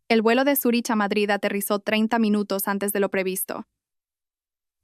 El vuelo de Zúrich a Madrid aterrizó 30 minutos antes de lo previsto.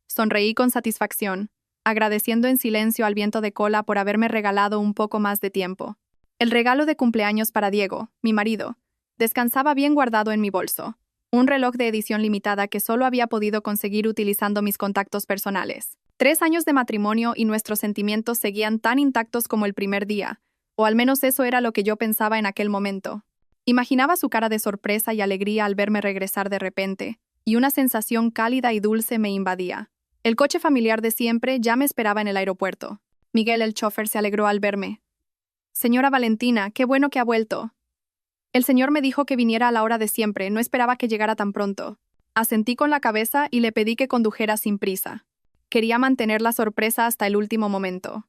Sonreí con satisfacción, agradeciendo en silencio al viento de cola por haberme regalado un poco más de tiempo. El regalo de cumpleaños para Diego, mi marido, descansaba bien guardado en mi bolso. Un reloj de edición limitada que solo había podido conseguir utilizando mis contactos personales. 3 años de matrimonio y nuestros sentimientos seguían tan intactos como el primer día, o al menos eso era lo que yo pensaba en aquel momento. Imaginaba su cara de sorpresa y alegría al verme regresar de repente, y una sensación cálida y dulce me invadía. El coche familiar de siempre ya me esperaba en el aeropuerto. Miguel, el chofer, se alegró al verme. «Señora Valentina, qué bueno que ha vuelto». El señor me dijo que viniera a la hora de siempre, no esperaba que llegara tan pronto. Asentí con la cabeza y le pedí que condujera sin prisa. Quería mantener la sorpresa hasta el último momento.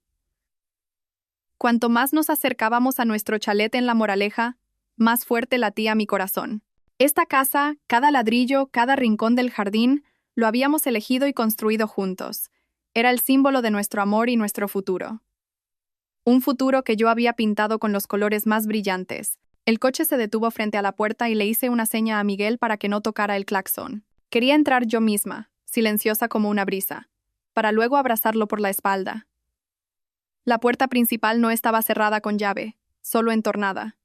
Cuanto más nos acercábamos a nuestro chalet en La Moraleja, más fuerte latía mi corazón. Esta casa, cada ladrillo, cada rincón del jardín, lo habíamos elegido y construido juntos. Era el símbolo de nuestro amor y nuestro futuro. Un futuro que yo había pintado con los colores más brillantes. El coche se detuvo frente a la puerta y le hice una seña a Miguel para que no tocara el claxon. Quería entrar yo misma, silenciosa como una brisa, para luego abrazarlo por la espalda. La puerta principal no estaba cerrada con llave, solo entornada.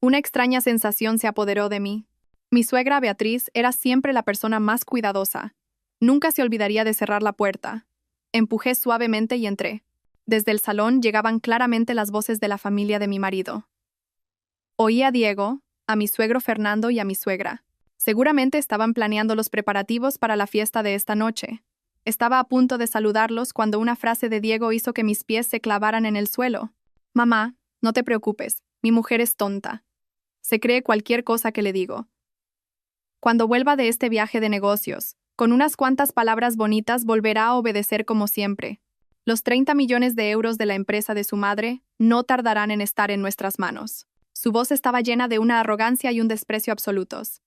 Una extraña sensación se apoderó de mí. Mi suegra Beatriz era siempre la persona más cuidadosa. Nunca se olvidaría de cerrar la puerta. Empujé suavemente y entré. Desde el salón llegaban claramente las voces de la familia de mi marido. Oí a Diego, a mi suegro Fernando y a mi suegra. Seguramente estaban planeando los preparativos para la fiesta de esta noche. Estaba a punto de saludarlos cuando una frase de Diego hizo que mis pies se clavaran en el suelo. «Mamá, no te preocupes, mi mujer es tonta. Se cree cualquier cosa que le digo. Cuando vuelva de este viaje de negocios, con unas cuantas palabras bonitas volverá a obedecer como siempre. Los 30 millones de euros de la empresa de su madre no tardarán en estar en nuestras manos». Su voz estaba llena de una arrogancia y un desprecio absolutos.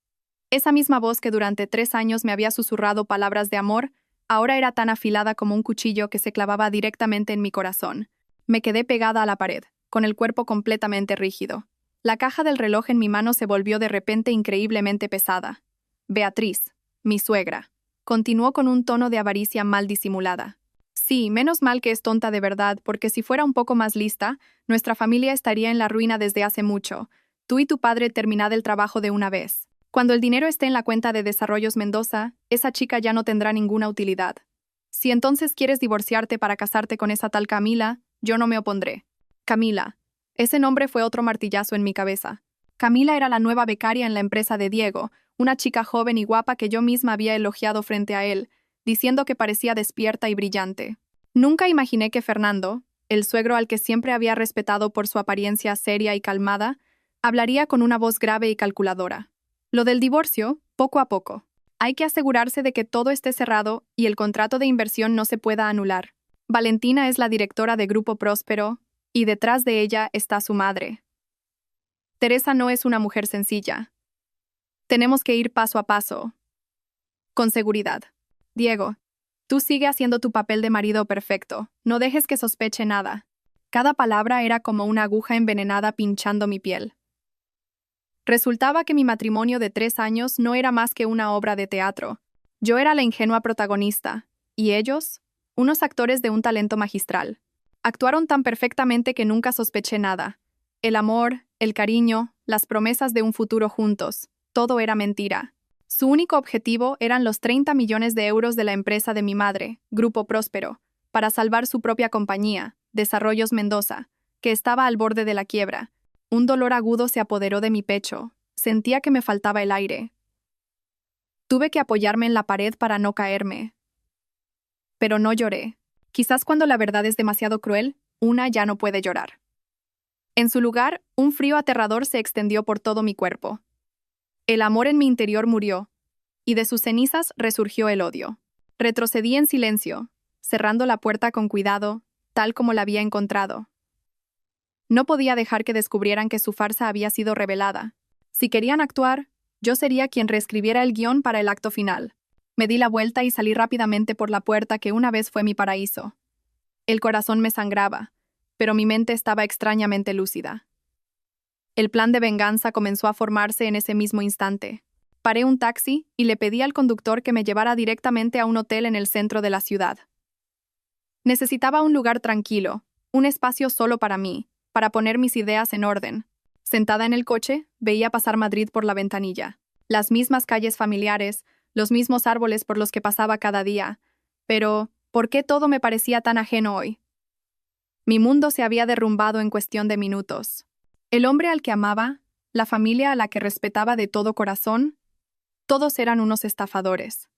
Esa misma voz que durante 3 años me había susurrado palabras de amor, ahora era tan afilada como un cuchillo que se clavaba directamente en mi corazón. Me quedé pegada a la pared, con el cuerpo completamente rígido. La caja del reloj en mi mano se volvió de repente increíblemente pesada. Beatriz, mi suegra, continuó con un tono de avaricia mal disimulada. Sí, menos mal que es tonta de verdad, porque si fuera un poco más lista, nuestra familia estaría en la ruina desde hace mucho. Tú y tu padre terminad el trabajo de una vez. Cuando el dinero esté en la cuenta de Desarrollos Mendoza, esa chica ya no tendrá ninguna utilidad. Si entonces quieres divorciarte para casarte con esa tal Camila, yo no me opondré. Camila. Ese nombre fue otro martillazo en mi cabeza. Camila era la nueva becaria en la empresa de Diego, una chica joven y guapa que yo misma había elogiado frente a él, diciendo que parecía despierta y brillante. Nunca imaginé que Fernando, el suegro al que siempre había respetado por su apariencia seria y calmada, hablaría con una voz grave y calculadora. Lo del divorcio, poco a poco. Hay que asegurarse de que todo esté cerrado y el contrato de inversión no se pueda anular. Valentina es la directora de Grupo Próspero, y detrás de ella está su madre. Teresa no es una mujer sencilla. Tenemos que ir paso a paso. Con seguridad. Diego, tú sigue haciendo tu papel de marido perfecto. No dejes que sospeche nada. Cada palabra era como una aguja envenenada pinchando mi piel. Resultaba que mi matrimonio de 3 años no era más que una obra de teatro. Yo era la ingenua protagonista, y ellos, unos actores de un talento magistral. Actuaron tan perfectamente que nunca sospeché nada. El amor, el cariño, las promesas de un futuro juntos, todo era mentira. Su único objetivo eran los 30 millones de euros de la empresa de mi madre, Grupo Próspero, para salvar su propia compañía, Desarrollos Mendoza, que estaba al borde de la quiebra. Un dolor agudo se apoderó de mi pecho. Sentía que me faltaba el aire. Tuve que apoyarme en la pared para no caerme. Pero no lloré. Quizás cuando la verdad es demasiado cruel, una ya no puede llorar. En su lugar, un frío aterrador se extendió por todo mi cuerpo. El amor en mi interior murió, y de sus cenizas resurgió el odio. Retrocedí en silencio, cerrando la puerta con cuidado, tal como la había encontrado. No podía dejar que descubrieran que su farsa había sido revelada. Si querían actuar, yo sería quien reescribiera el guión para el acto final. Me di la vuelta y salí rápidamente por la puerta que una vez fue mi paraíso. El corazón me sangraba, pero mi mente estaba extrañamente lúcida. El plan de venganza comenzó a formarse en ese mismo instante. Paré un taxi y le pedí al conductor que me llevara directamente a un hotel en el centro de la ciudad. Necesitaba un lugar tranquilo, un espacio solo para mí, para poner mis ideas en orden. Sentada en el coche, veía pasar Madrid por la ventanilla. Las mismas calles familiares, los mismos árboles por los que pasaba cada día. Pero, ¿por qué todo me parecía tan ajeno hoy? Mi mundo se había derrumbado en cuestión de minutos. El hombre al que amaba, la familia a la que respetaba de todo corazón, todos eran unos estafadores.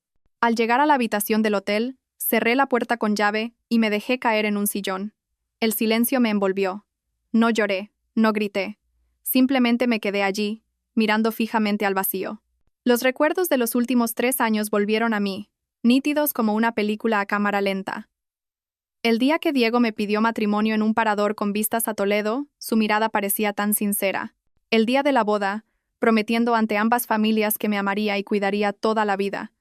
Al llegar a la habitación del hotel, cerré la puerta con llave y me dejé caer en un sillón. El silencio me envolvió. No lloré, no grité. Simplemente me quedé allí, mirando fijamente al vacío. Los recuerdos de los últimos 3 años volvieron a mí, nítidos como una película a cámara lenta. El día que Diego me pidió matrimonio en un parador con vistas a Toledo, su mirada parecía tan sincera. El día de la boda, prometiendo ante ambas familias que me amaría y cuidaría toda la vida.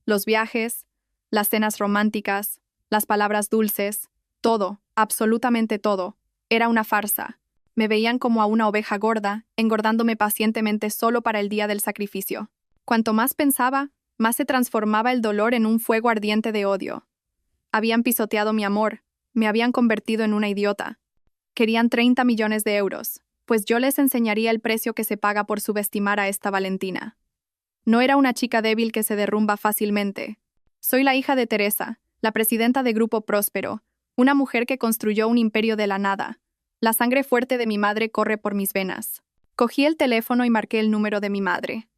Los viajes, las cenas románticas, las palabras dulces, todo, absolutamente todo, era una farsa. Me veían como a una oveja gorda, engordándome pacientemente solo para el día del sacrificio. Cuanto más pensaba, más se transformaba el dolor en un fuego ardiente de odio. Habían pisoteado mi amor, me habían convertido en una idiota. Querían 30 millones de euros, pues yo les enseñaría el precio que se paga por subestimar a esta Valentina. No era una chica débil que se derrumba fácilmente. Soy la hija de Teresa, la presidenta de Grupo Próspero, una mujer que construyó un imperio de la nada. La sangre fuerte de mi madre corre por mis venas. Cogí el teléfono y marqué el número de mi madre.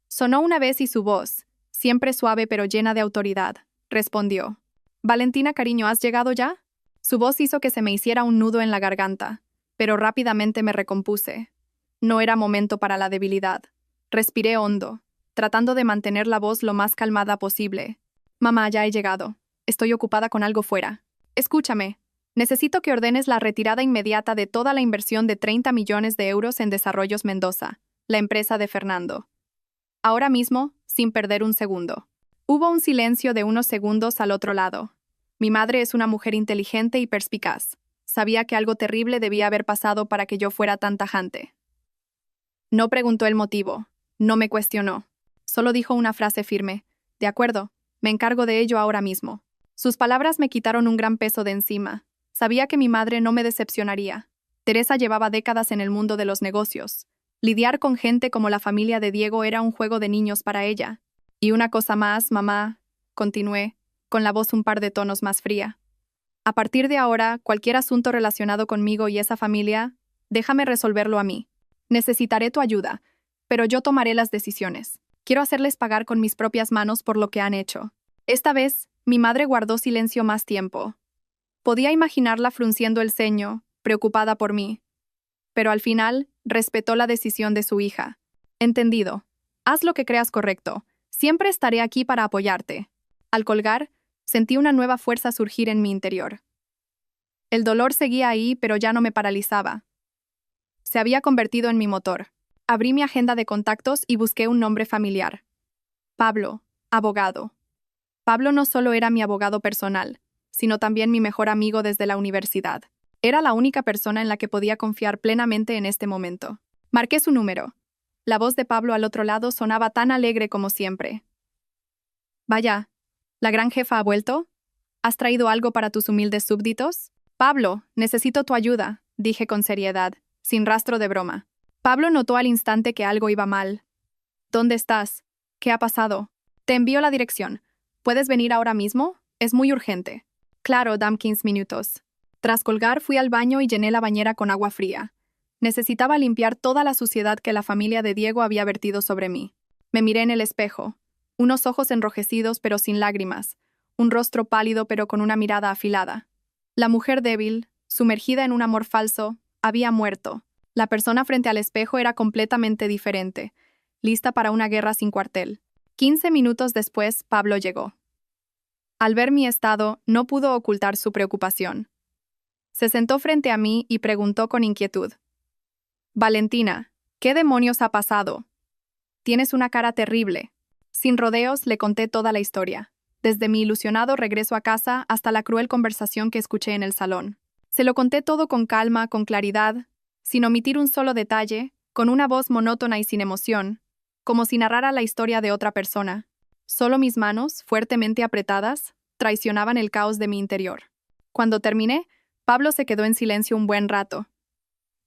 Sonó una vez y su voz, siempre suave pero llena de autoridad, respondió. «Valentina, cariño, ¿has llegado ya?» Su voz hizo que se me hiciera un nudo en la garganta, pero rápidamente me recompuse. No era momento para la debilidad. Respiré hondo, tratando de mantener la voz lo más calmada posible. «Mamá, ya he llegado. Estoy ocupada con algo fuera. Escúchame. Necesito que ordenes la retirada inmediata de toda la inversión de 30 millones de euros en Desarrollos Mendoza, la empresa de Fernando. Ahora mismo, sin perder un segundo». Hubo un silencio de unos segundos al otro lado. Mi madre es una mujer inteligente y perspicaz. Sabía que algo terrible debía haber pasado para que yo fuera tan tajante. No preguntó el motivo, no me cuestionó. Solo dijo una frase firme. «De acuerdo, me encargo de ello ahora mismo». Sus palabras me quitaron un gran peso de encima. Sabía que mi madre no me decepcionaría. Teresa llevaba décadas en el mundo de los negocios. Lidiar con gente como la familia de Diego era un juego de niños para ella. «Y una cosa más, mamá», continué, con la voz un par de tonos más fría. «A partir de ahora, cualquier asunto relacionado conmigo y esa familia, déjame resolverlo a mí. Necesitaré tu ayuda, pero yo tomaré las decisiones. Quiero hacerles pagar con mis propias manos por lo que han hecho». Esta vez, mi madre guardó silencio más tiempo. Podía imaginarla frunciendo el ceño, preocupada por mí. Pero al final, respetó la decisión de su hija. «Entendido. Haz lo que creas correcto. Siempre estaré aquí para apoyarte». Al colgar, sentí una nueva fuerza surgir en mi interior. El dolor seguía ahí, pero ya no me paralizaba. Se había convertido en mi motor. Abrí mi agenda de contactos y busqué un nombre familiar. Pablo, abogado. Pablo no solo era mi abogado personal, sino también mi mejor amigo desde la universidad. Era la única persona en la que podía confiar plenamente en este momento. Marqué su número. La voz de Pablo al otro lado sonaba tan alegre como siempre. «Vaya, ¿la gran jefa ha vuelto? ¿Has traído algo para tus humildes súbditos?» «Pablo, necesito tu ayuda», dije con seriedad, sin rastro de broma. Pablo notó al instante que algo iba mal. «¿Dónde estás? ¿Qué ha pasado?» «Te envío la dirección. ¿Puedes venir ahora mismo? Es muy urgente». «Claro, dame 15 minutos». Tras colgar, fui al baño y llené la bañera con agua fría. Necesitaba limpiar toda la suciedad que la familia de Diego había vertido sobre mí. Me miré en el espejo. Unos ojos enrojecidos pero sin lágrimas. Un rostro pálido pero con una mirada afilada. La mujer débil, sumergida en un amor falso, había muerto. La persona frente al espejo era completamente diferente, lista para una guerra sin cuartel. 15 minutos después, Pablo llegó. Al ver mi estado, no pudo ocultar su preocupación. Se sentó frente a mí y preguntó con inquietud. «Valentina, ¿qué demonios ha pasado? Tienes una cara terrible». Sin rodeos, le conté toda la historia, desde mi ilusionado regreso a casa hasta la cruel conversación que escuché en el salón. Se lo conté todo con calma, con claridad, sin omitir un solo detalle, con una voz monótona y sin emoción, como si narrara la historia de otra persona. Solo mis manos, fuertemente apretadas, traicionaban el caos de mi interior. Cuando terminé, Pablo se quedó en silencio un buen rato.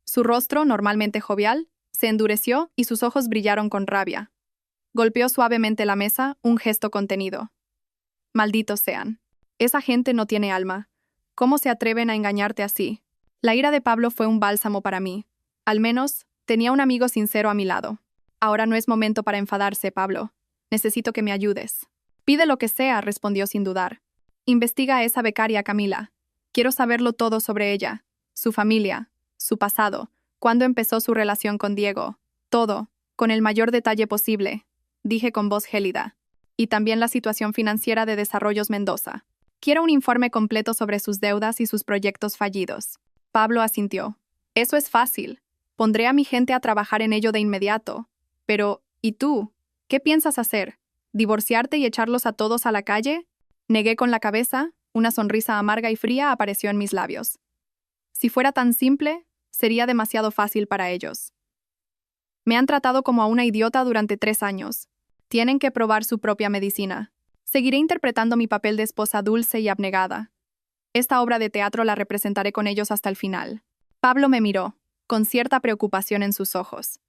Su rostro, normalmente jovial, se endureció y sus ojos brillaron con rabia. Golpeó suavemente la mesa, un gesto contenido. Malditos sean. Esa gente no tiene alma. ¿Cómo se atreven a engañarte así? La ira de Pablo fue un bálsamo para mí. Al menos, tenía un amigo sincero a mi lado. Ahora no es momento para enfadarse, Pablo. Necesito que me ayudes. Pide lo que sea, respondió sin dudar. Investiga a esa becaria Camila. Quiero saberlo todo sobre ella, su familia, su pasado, cuándo empezó su relación con Diego. Todo, con el mayor detalle posible, dije con voz gélida. Y también la situación financiera de Desarrollos Mendoza. Quiero un informe completo sobre sus deudas y sus proyectos fallidos. Pablo asintió. Eso es fácil. Pondré a mi gente a trabajar en ello de inmediato. Pero, ¿y tú? ¿Qué piensas hacer? ¿Divorciarte y echarlos a todos a la calle? Negué con la cabeza, una sonrisa amarga y fría apareció en mis labios. Si fuera tan simple, sería demasiado fácil para ellos. Me han tratado como a una idiota durante 3 años. Tienen que probar su propia medicina. Seguiré interpretando mi papel de esposa dulce y abnegada. Esta obra de teatro la representaré con ellos hasta el final. Pablo me miró, con cierta preocupación en sus ojos.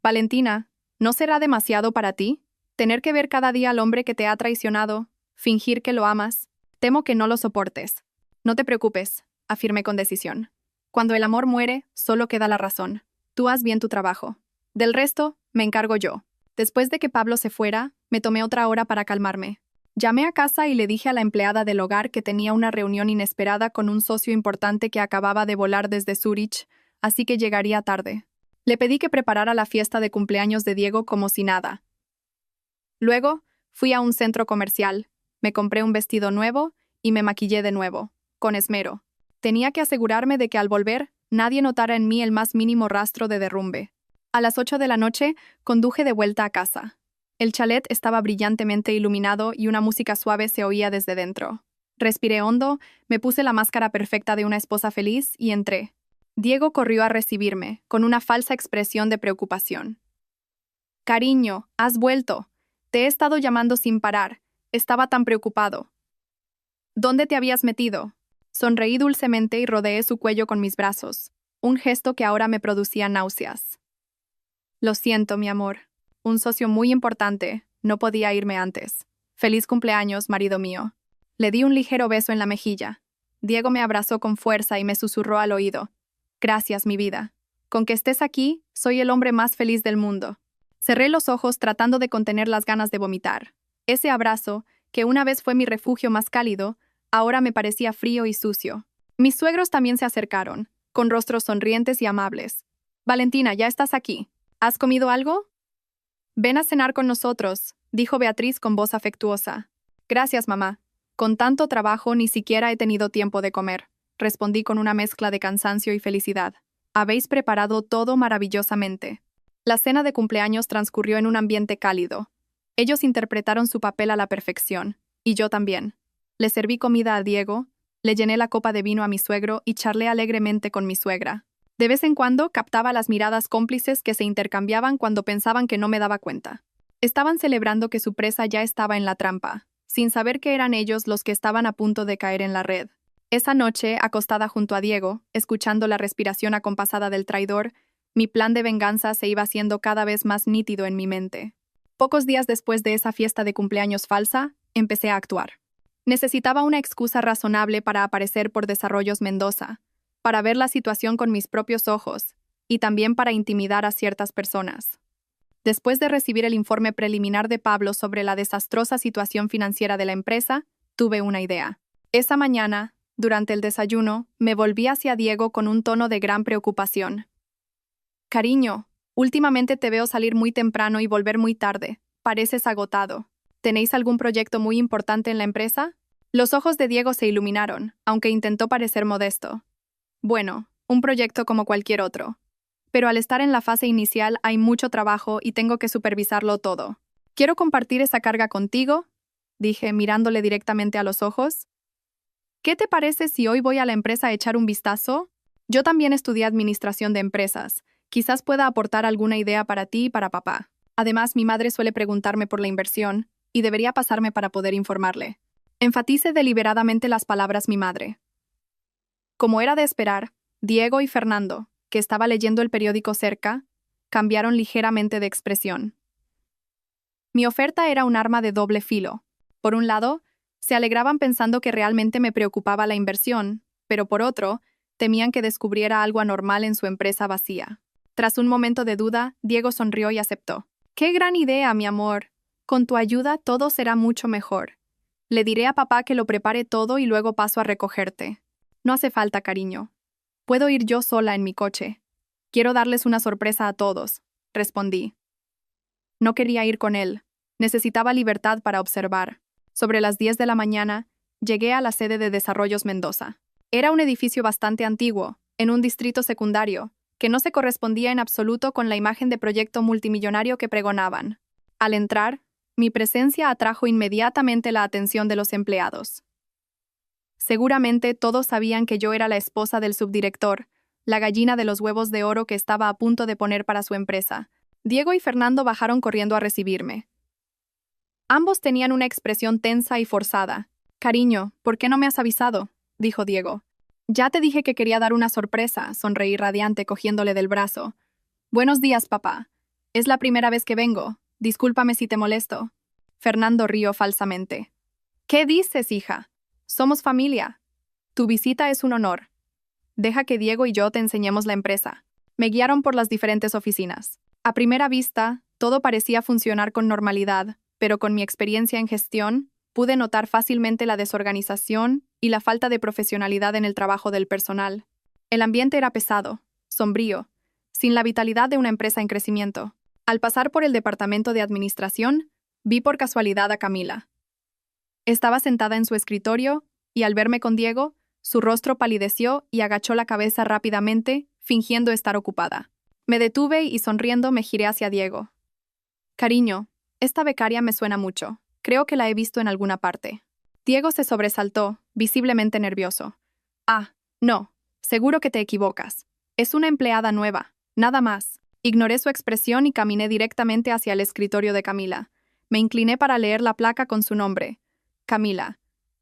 Valentina, ¿no será demasiado para ti? Tener que ver cada día al hombre que te ha traicionado, fingir que lo amas. Temo que no lo soportes. No te preocupes, afirmé con decisión. Cuando el amor muere, solo queda la razón. Tú haz bien tu trabajo. Del resto, me encargo yo. Después de que Pablo se fuera, me tomé otra hora para calmarme. Llamé a casa y le dije a la empleada del hogar que tenía una reunión inesperada con un socio importante que acababa de volar desde Zúrich, así que llegaría tarde. Le pedí que preparara la fiesta de cumpleaños de Diego como si nada. Luego, fui a un centro comercial, me compré un vestido nuevo y me maquillé de nuevo, con esmero. Tenía que asegurarme de que al volver, nadie notara en mí el más mínimo rastro de derrumbe. A las 8 de la noche, conduje de vuelta a casa. El chalet estaba brillantemente iluminado y una música suave se oía desde dentro. Respiré hondo, me puse la máscara perfecta de una esposa feliz y entré. Diego corrió a recibirme, con una falsa expresión de preocupación. «Cariño, has vuelto. Te he estado llamando sin parar. Estaba tan preocupado». «¿Dónde te habías metido?» Sonreí dulcemente y rodeé su cuello con mis brazos, un gesto que ahora me producía náuseas. «Lo siento, mi amor. Un socio muy importante. No podía irme antes. Feliz cumpleaños, marido mío». Le di un ligero beso en la mejilla. Diego me abrazó con fuerza y me susurró al oído. «Gracias, mi vida. Con que estés aquí, soy el hombre más feliz del mundo». Cerré los ojos tratando de contener las ganas de vomitar. Ese abrazo, que una vez fue mi refugio más cálido, ahora me parecía frío y sucio. Mis suegros también se acercaron, con rostros sonrientes y amables. «Valentina, ya estás aquí. ¿Has comido algo?» «Ven a cenar con nosotros», dijo Beatriz con voz afectuosa. «Gracias, mamá. Con tanto trabajo ni siquiera he tenido tiempo de comer», respondí con una mezcla de cansancio y felicidad. «Habéis preparado todo maravillosamente». La cena de cumpleaños transcurrió en un ambiente cálido. Ellos interpretaron su papel a la perfección, y yo también. Le serví comida a Diego, le llené la copa de vino a mi suegro y charlé alegremente con mi suegra. De vez en cuando captaba las miradas cómplices que se intercambiaban cuando pensaban que no me daba cuenta. Estaban celebrando que su presa ya estaba en la trampa, sin saber que eran ellos los que estaban a punto de caer en la red. Esa noche, acostada junto a Diego, escuchando la respiración acompasada del traidor, mi plan de venganza se iba haciendo cada vez más nítido en mi mente. Pocos días después de esa fiesta de cumpleaños falsa, empecé a actuar. Necesitaba una excusa razonable para aparecer por Desarrollos Mendoza, para ver la situación con mis propios ojos, y también para intimidar a ciertas personas. Después de recibir el informe preliminar de Pablo sobre la desastrosa situación financiera de la empresa, tuve una idea. Esa mañana, durante el desayuno, me volví hacia Diego con un tono de gran preocupación. «Cariño, últimamente te veo salir muy temprano y volver muy tarde. Pareces agotado. ¿Tenéis algún proyecto muy importante en la empresa?» Los ojos de Diego se iluminaron, aunque intentó parecer modesto. «Bueno, un proyecto como cualquier otro. Pero al estar en la fase inicial hay mucho trabajo y tengo que supervisarlo todo. ¿Quiero compartir esa carga contigo?», dije, mirándole directamente a los ojos. «¿Qué te parece si hoy voy a la empresa a echar un vistazo?» Yo también estudié administración de empresas. Quizás pueda aportar alguna idea para ti y para papá. Además, mi madre suele preguntarme por la inversión, y debería pasarme para poder informarle. Enfatice deliberadamente las palabras mi madre. Como era de esperar, Diego y Fernando, que estaba leyendo el periódico cerca, cambiaron ligeramente de expresión. Mi oferta era un arma de doble filo. Por un lado, se alegraban pensando que realmente me preocupaba la inversión, pero por otro, temían que descubriera algo anormal en su empresa vacía. Tras un momento de duda, Diego sonrió y aceptó. ¡Qué gran idea, mi amor! Con tu ayuda todo será mucho mejor. Le diré a papá que lo prepare todo y luego paso a recogerte. No hace falta, cariño. Puedo ir yo sola en mi coche. Quiero darles una sorpresa a todos, respondí. No quería ir con él. Necesitaba libertad para observar. Sobre las 10 de la mañana, llegué a la sede de Desarrollos Mendoza. Era un edificio bastante antiguo, en un distrito secundario, que no se correspondía en absoluto con la imagen de proyecto multimillonario que pregonaban. Al entrar, mi presencia atrajo inmediatamente la atención de los empleados. Seguramente todos sabían que yo era la esposa del subdirector, la gallina de los huevos de oro que estaba a punto de poner para su empresa. Diego y Fernando bajaron corriendo a recibirme. Ambos tenían una expresión tensa y forzada. «Cariño, ¿por qué no me has avisado?», dijo Diego. «Ya te dije que quería dar una sorpresa», sonreí radiante cogiéndole del brazo. «Buenos días, papá. Es la primera vez que vengo. Discúlpame si te molesto». Fernando rió falsamente. «¿Qué dices, hija? Somos familia. Tu visita es un honor. Deja que Diego y yo te enseñemos la empresa». Me guiaron por las diferentes oficinas. A primera vista, todo parecía funcionar con normalidad, pero con mi experiencia en gestión, pude notar fácilmente la desorganización y la falta de profesionalidad en el trabajo del personal. El ambiente era pesado, sombrío, sin la vitalidad de una empresa en crecimiento. Al pasar por el departamento de administración, vi por casualidad a Camila. Estaba sentada en su escritorio, y al verme con Diego, su rostro palideció y agachó la cabeza rápidamente, fingiendo estar ocupada. Me detuve y sonriendo me giré hacia Diego. «Cariño, esta becaria me suena mucho. Creo que la he visto en alguna parte». Diego se sobresaltó, visiblemente nervioso. «Ah, no, seguro que te equivocas. Es una empleada nueva, nada más». Ignoré su expresión y caminé directamente hacia el escritorio de Camila. Me incliné para leer la placa con su nombre. Camila.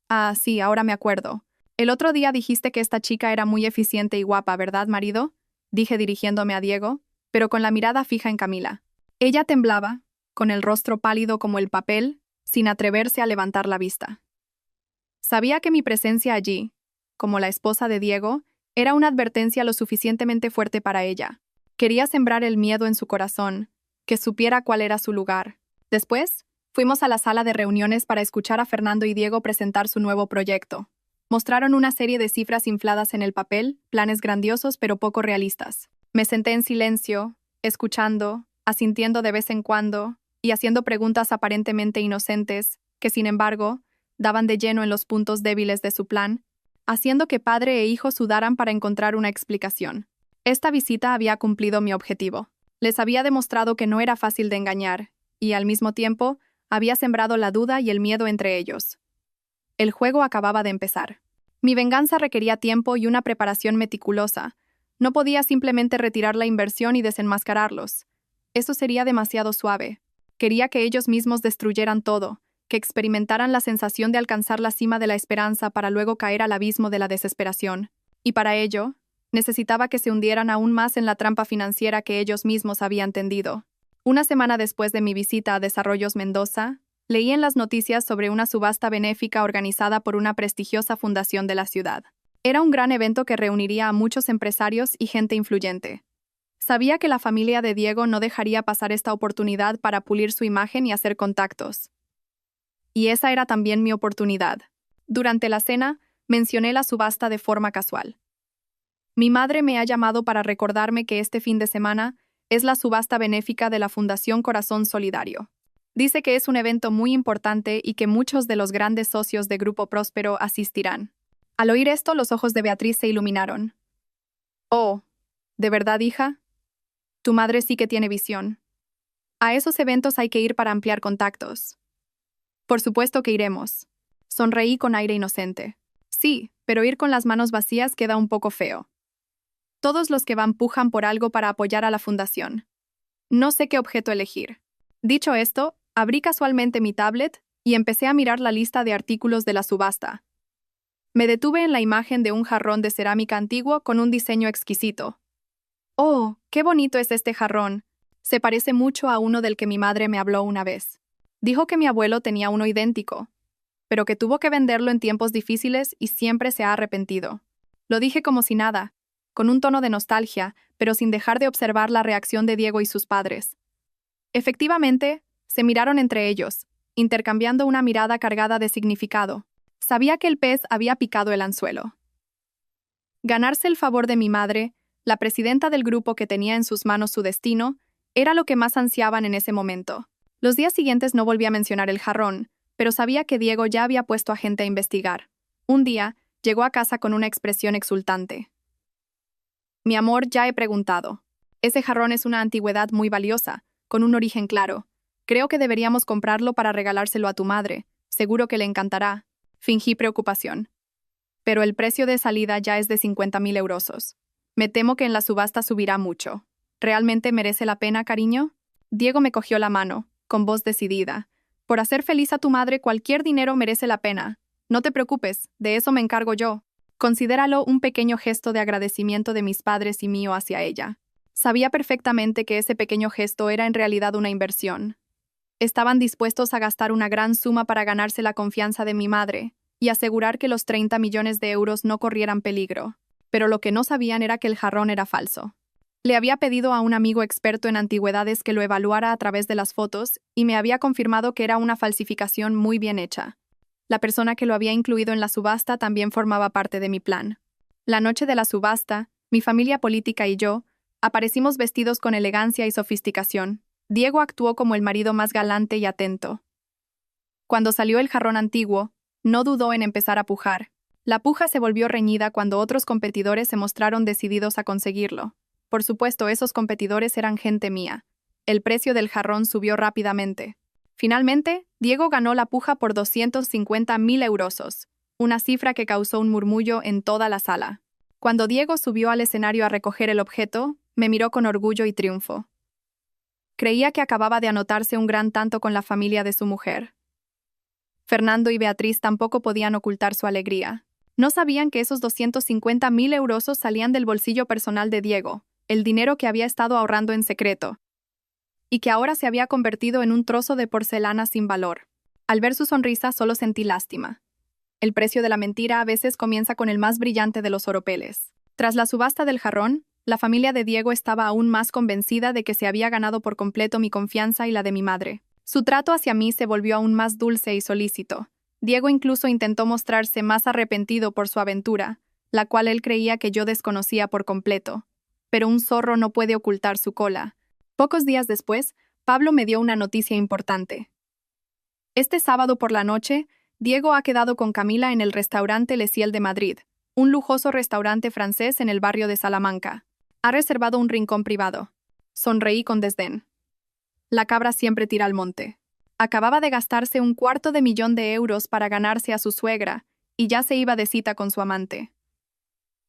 «Ah, sí, ahora me acuerdo. El otro día dijiste que esta chica era muy eficiente y guapa, ¿verdad, marido?», dije dirigiéndome a Diego, pero con la mirada fija en Camila. Ella temblaba, con el rostro pálido como el papel, sin atreverse a levantar la vista. Sabía que mi presencia allí, como la esposa de Diego, era una advertencia lo suficientemente fuerte para ella. Quería sembrar el miedo en su corazón, que supiera cuál era su lugar. Después, fuimos a la sala de reuniones para escuchar a Fernando y Diego presentar su nuevo proyecto. Mostraron una serie de cifras infladas en el papel, planes grandiosos pero poco realistas. Me senté en silencio, escuchando, asintiendo de vez en cuando y haciendo preguntas aparentemente inocentes, que sin embargo, daban de lleno en los puntos débiles de su plan, haciendo que padre e hijo sudaran para encontrar una explicación. Esta visita había cumplido mi objetivo. Les había demostrado que no era fácil de engañar, y al mismo tiempo, había sembrado la duda y el miedo entre ellos. El juego acababa de empezar. Mi venganza requería tiempo y una preparación meticulosa. No podía simplemente retirar la inversión y desenmascararlos. Eso sería demasiado suave. Quería que ellos mismos destruyeran todo, que experimentaran la sensación de alcanzar la cima de la esperanza para luego caer al abismo de la desesperación. Y para ello, necesitaba que se hundieran aún más en la trampa financiera que ellos mismos habían tendido. Una semana después de mi visita a Desarrollos Mendoza, leí en las noticias sobre una subasta benéfica organizada por una prestigiosa fundación de la ciudad. Era un gran evento que reuniría a muchos empresarios y gente influyente. Sabía que la familia de Diego no dejaría pasar esta oportunidad para pulir su imagen y hacer contactos. Y esa era también mi oportunidad. Durante la cena, mencioné la subasta de forma casual. Mi madre me ha llamado para recordarme que este fin de semana es la subasta benéfica de la Fundación Corazón Solidario. Dice que es un evento muy importante y que muchos de los grandes socios de Grupo Próspero asistirán. Al oír esto, los ojos de Beatriz se iluminaron. «Oh, ¿de verdad, hija? Tu madre sí que tiene visión. A esos eventos hay que ir para ampliar contactos». «Por supuesto que iremos». Sonreí con aire inocente. «Sí, pero ir con las manos vacías queda un poco feo». Todos los que van pujan por algo para apoyar a la fundación. No sé qué objeto elegir. Dicho esto, abrí casualmente mi tablet y empecé a mirar la lista de artículos de la subasta. Me detuve en la imagen de un jarrón de cerámica antiguo con un diseño exquisito. ¡Oh, qué bonito es este jarrón! Se parece mucho a uno del que mi madre me habló una vez. Dijo que mi abuelo tenía uno idéntico, pero que tuvo que venderlo en tiempos difíciles y siempre se ha arrepentido. Lo dije como si nada, con un tono de nostalgia, pero sin dejar de observar la reacción de Diego y sus padres. Efectivamente, se miraron entre ellos, intercambiando una mirada cargada de significado. Sabía que el pez había picado el anzuelo. Ganarse el favor de mi madre, la presidenta del grupo que tenía en sus manos su destino, era lo que más ansiaban en ese momento. Los días siguientes no volví a mencionar el jarrón, pero sabía que Diego ya había puesto a gente a investigar. Un día, llegó a casa con una expresión exultante. Mi amor, ya he preguntado. Ese jarrón es una antigüedad muy valiosa, con un origen claro. Creo que deberíamos comprarlo para regalárselo a tu madre. Seguro que le encantará. Fingí preocupación. Pero el precio de salida ya es de 50.000 euros. Me temo que en la subasta subirá mucho. ¿Realmente merece la pena, cariño? Diego me cogió la mano, con voz decidida. Por hacer feliz a tu madre, cualquier dinero merece la pena. No te preocupes, de eso me encargo yo. Considéralo un pequeño gesto de agradecimiento de mis padres y mío hacia ella. Sabía perfectamente que ese pequeño gesto era en realidad una inversión. Estaban dispuestos a gastar una gran suma para ganarse la confianza de mi madre y asegurar que los 30 millones de euros no corrieran peligro. Pero lo que no sabían era que el jarrón era falso. Le había pedido a un amigo experto en antigüedades que lo evaluara a través de las fotos y me había confirmado que era una falsificación muy bien hecha. La persona que lo había incluido en la subasta también formaba parte de mi plan. La noche de la subasta, mi familia política y yo aparecimos vestidos con elegancia y sofisticación. Diego actuó como el marido más galante y atento. Cuando salió el jarrón antiguo, no dudó en empezar a pujar. La puja se volvió reñida cuando otros competidores se mostraron decididos a conseguirlo. Por supuesto, esos competidores eran gente mía. El precio del jarrón subió rápidamente. Finalmente, Diego ganó la puja por 250.000 euros, una cifra que causó un murmullo en toda la sala. Cuando Diego subió al escenario a recoger el objeto, me miró con orgullo y triunfo. Creía que acababa de anotarse un gran tanto con la familia de su mujer. Fernando y Beatriz tampoco podían ocultar su alegría. No sabían que esos 250.000 euros salían del bolsillo personal de Diego, el dinero que había estado ahorrando en secreto, y que ahora se había convertido en un trozo de porcelana sin valor. Al ver su sonrisa solo sentí lástima. El precio de la mentira a veces comienza con el más brillante de los oropeles. Tras la subasta del jarrón, la familia de Diego estaba aún más convencida de que se había ganado por completo mi confianza y la de mi madre. Su trato hacia mí se volvió aún más dulce y solícito. Diego incluso intentó mostrarse más arrepentido por su aventura, la cual él creía que yo desconocía por completo. Pero un zorro no puede ocultar su cola. Pocos días después, Pablo me dio una noticia importante. Este sábado por la noche, Diego ha quedado con Camila en el restaurante Le Ciel de Madrid, un lujoso restaurante francés en el barrio de Salamanca. Ha reservado un rincón privado. Sonreí con desdén. La cabra siempre tira al monte. Acababa de gastarse 250.000 euros para ganarse a su suegra, y ya se iba de cita con su amante.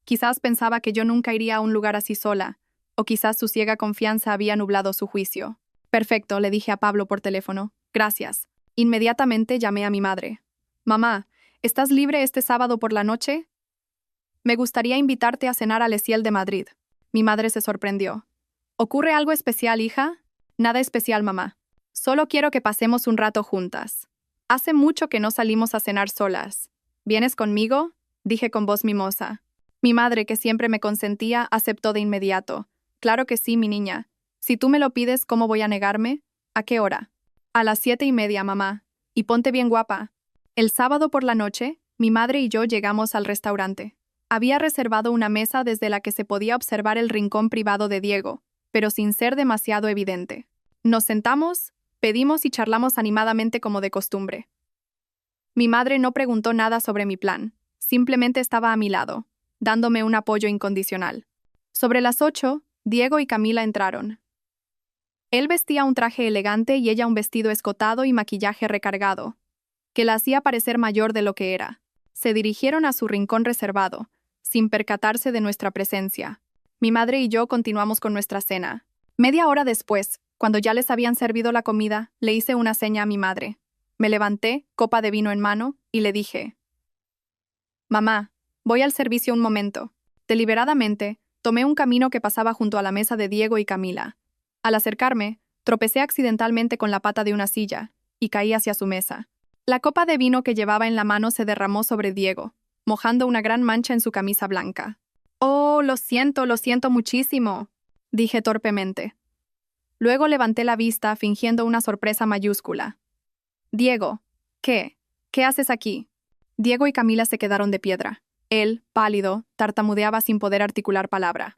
Quizás pensaba que yo nunca iría a un lugar así sola, o quizás su ciega confianza había nublado su juicio. Perfecto, le dije a Pablo por teléfono. Gracias. Inmediatamente llamé a mi madre. Mamá, ¿estás libre este sábado por la noche? Me gustaría invitarte a cenar al Le Ciel de Madrid. Mi madre se sorprendió. ¿Ocurre algo especial, hija? Nada especial, mamá. Solo quiero que pasemos un rato juntas. Hace mucho que no salimos a cenar solas. ¿Vienes conmigo? Dije con voz mimosa. Mi madre, que siempre me consentía, aceptó de inmediato. Claro que sí, mi niña. Si tú me lo pides, ¿cómo voy a negarme? ¿A qué hora? A las 7:30, mamá. Y ponte bien guapa. El sábado por la noche, mi madre y yo llegamos al restaurante. Había reservado una mesa desde la que se podía observar el rincón privado de Diego, pero sin ser demasiado evidente. Nos sentamos, pedimos y charlamos animadamente como de costumbre. Mi madre no preguntó nada sobre mi plan, simplemente estaba a mi lado, dándome un apoyo incondicional. Sobre las 8, Diego y Camila entraron. Él vestía un traje elegante y ella un vestido escotado y maquillaje recargado, que la hacía parecer mayor de lo que era. Se dirigieron a su rincón reservado, sin percatarse de nuestra presencia. Mi madre y yo continuamos con nuestra cena. Media hora después, cuando ya les habían servido la comida, le hice una seña a mi madre. Me levanté, copa de vino en mano, y le dije: «Mamá, voy al servicio un momento». Deliberadamente, tomé un camino que pasaba junto a la mesa de Diego y Camila. Al acercarme, tropecé accidentalmente con la pata de una silla, y caí hacia su mesa. La copa de vino que llevaba en la mano se derramó sobre Diego, mojando una gran mancha en su camisa blanca. «Oh, lo siento muchísimo», dije torpemente. Luego levanté la vista fingiendo una sorpresa mayúscula. «Diego, ¿qué? ¿Qué haces aquí?» Diego y Camila se quedaron de piedra. Él, pálido, tartamudeaba sin poder articular palabra.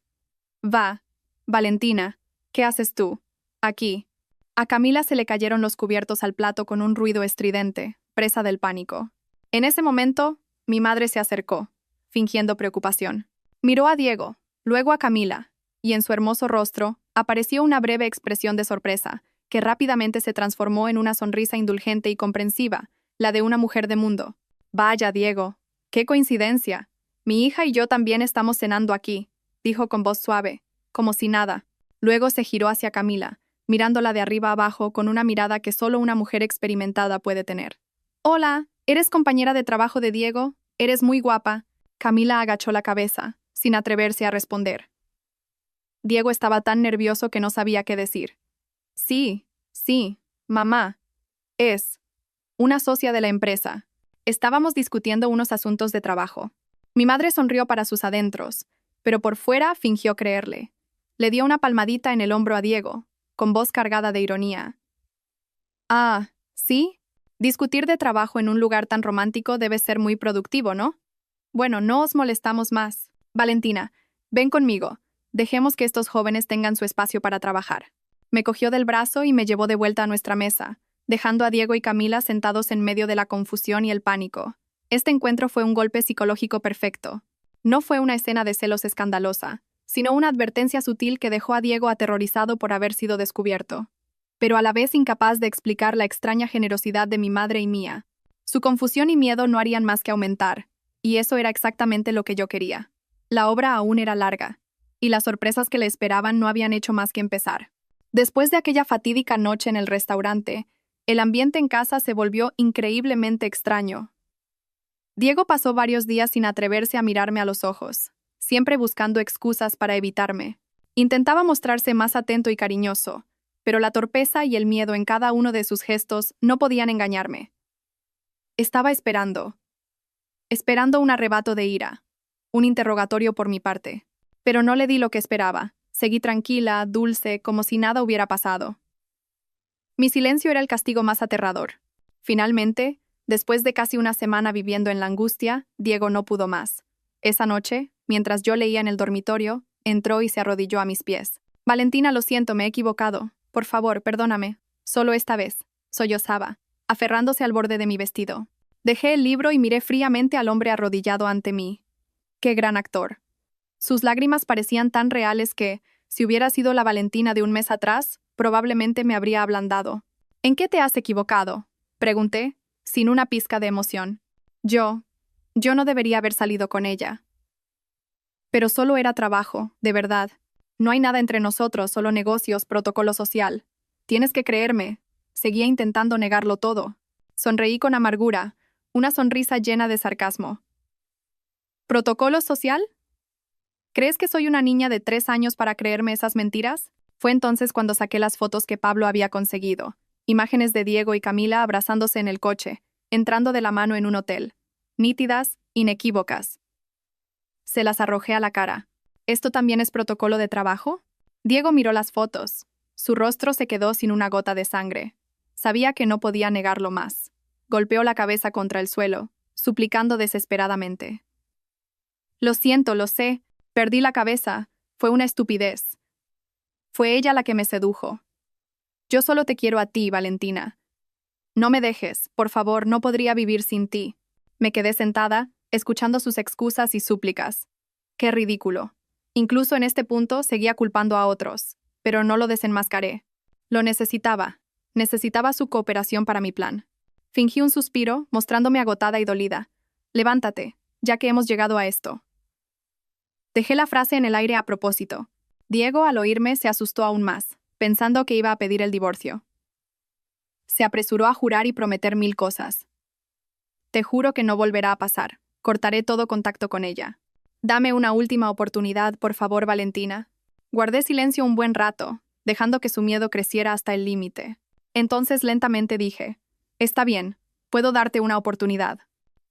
Valentina, ¿qué haces tú? Aquí». A Camila se le cayeron los cubiertos al plato con un ruido estridente, presa del pánico. En ese momento, mi madre se acercó, fingiendo preocupación. Miró a Diego, luego a Camila, y en su hermoso rostro apareció una breve expresión de sorpresa, que rápidamente se transformó en una sonrisa indulgente y comprensiva, la de una mujer de mundo. «Vaya, Diego, qué coincidencia. Mi hija y yo también estamos cenando aquí», dijo con voz suave, como si nada. Luego se giró hacia Camila, mirándola de arriba abajo con una mirada que solo una mujer experimentada puede tener. «Hola, ¿eres compañera de trabajo de Diego? Eres muy guapa». Camila agachó la cabeza, sin atreverse a responder. Diego estaba tan nervioso que no sabía qué decir. Sí, mamá. Es una socia de la empresa. Estábamos discutiendo unos asuntos de trabajo. Mi madre sonrió para sus adentros, pero por fuera fingió creerle. Le dio una palmadita en el hombro a Diego, con voz cargada de ironía. «Ah, ¿sí? Discutir de trabajo en un lugar tan romántico debe ser muy productivo, ¿no? Bueno, no os molestamos más. Valentina, ven conmigo. Dejemos que estos jóvenes tengan su espacio para trabajar». Me cogió del brazo y me llevó de vuelta a nuestra mesa, dejando a Diego y Camila sentados en medio de la confusión y el pánico. Este encuentro fue un golpe psicológico perfecto. No fue una escena de celos escandalosa, sino una advertencia sutil que dejó a Diego aterrorizado por haber sido descubierto, pero a la vez incapaz de explicar la extraña generosidad de mi madre y mía. Su confusión y miedo no harían más que aumentar, y eso era exactamente lo que yo quería. La obra aún era larga, y las sorpresas que le esperaban no habían hecho más que empezar. Después de aquella fatídica noche en el restaurante, el ambiente en casa se volvió increíblemente extraño. Diego pasó varios días sin atreverse a mirarme a los ojos, siempre buscando excusas para evitarme. Intentaba mostrarse más atento y cariñoso, pero la torpeza y el miedo en cada uno de sus gestos no podían engañarme. Estaba esperando un arrebato de ira, un interrogatorio por mi parte, pero no le di lo que esperaba. Seguí tranquila, dulce, como si nada hubiera pasado. Mi silencio era el castigo más aterrador. Finalmente, después de casi una semana viviendo en la angustia, Diego no pudo más. Esa noche, mientras yo leía en el dormitorio, entró y se arrodilló a mis pies. «Valentina, lo siento, me he equivocado. Por favor, perdóname. Solo esta vez», sollozaba, aferrándose al borde de mi vestido. Dejé el libro y miré fríamente al hombre arrodillado ante mí. ¡Qué gran actor! Sus lágrimas parecían tan reales que, si hubiera sido la Valentina de un mes atrás, probablemente me habría ablandado. «¿En qué te has equivocado?», pregunté, sin una pizca de emoción. Yo no debería haber salido con ella. Pero solo era trabajo, de verdad. No hay nada entre nosotros, solo negocios, protocolo social. Tienes que creerme. Seguía intentando negarlo todo. Sonreí con amargura, una sonrisa llena de sarcasmo. ¿Protocolo social? ¿Crees que soy una niña de 3 años para creerme esas mentiras? Fue entonces cuando saqué las fotos que Pablo había conseguido. Imágenes de Diego y Camila abrazándose en el coche, entrando de la mano en un hotel. Nítidas, inequívocas. Se las arrojé a la cara. ¿Esto también es protocolo de trabajo? Diego miró las fotos. Su rostro se quedó sin una gota de sangre. Sabía que no podía negarlo más. Golpeó la cabeza contra el suelo, suplicando desesperadamente. «Lo siento, lo sé. Perdí la cabeza. Fue una estupidez. Fue ella la que me sedujo. Yo solo te quiero a ti, Valentina. No me dejes, por favor, no podría vivir sin ti». Me quedé sentada, escuchando sus excusas y súplicas. Qué ridículo. Incluso en este punto seguía culpando a otros, pero no lo desenmascaré. Lo necesitaba. Necesitaba su cooperación para mi plan. Fingí un suspiro, mostrándome agotada y dolida. «Levántate, ya que hemos llegado a esto». Dejé la frase en el aire a propósito. Diego, al oírme, se asustó aún más, pensando que iba a pedir el divorcio. Se apresuró a jurar y prometer 1000 cosas. Te juro que no volverá a pasar. Cortaré todo contacto con ella. Dame una última oportunidad, por favor, Valentina. Guardé silencio un buen rato, dejando que su miedo creciera hasta el límite. Entonces lentamente dije, está bien, puedo darte una oportunidad.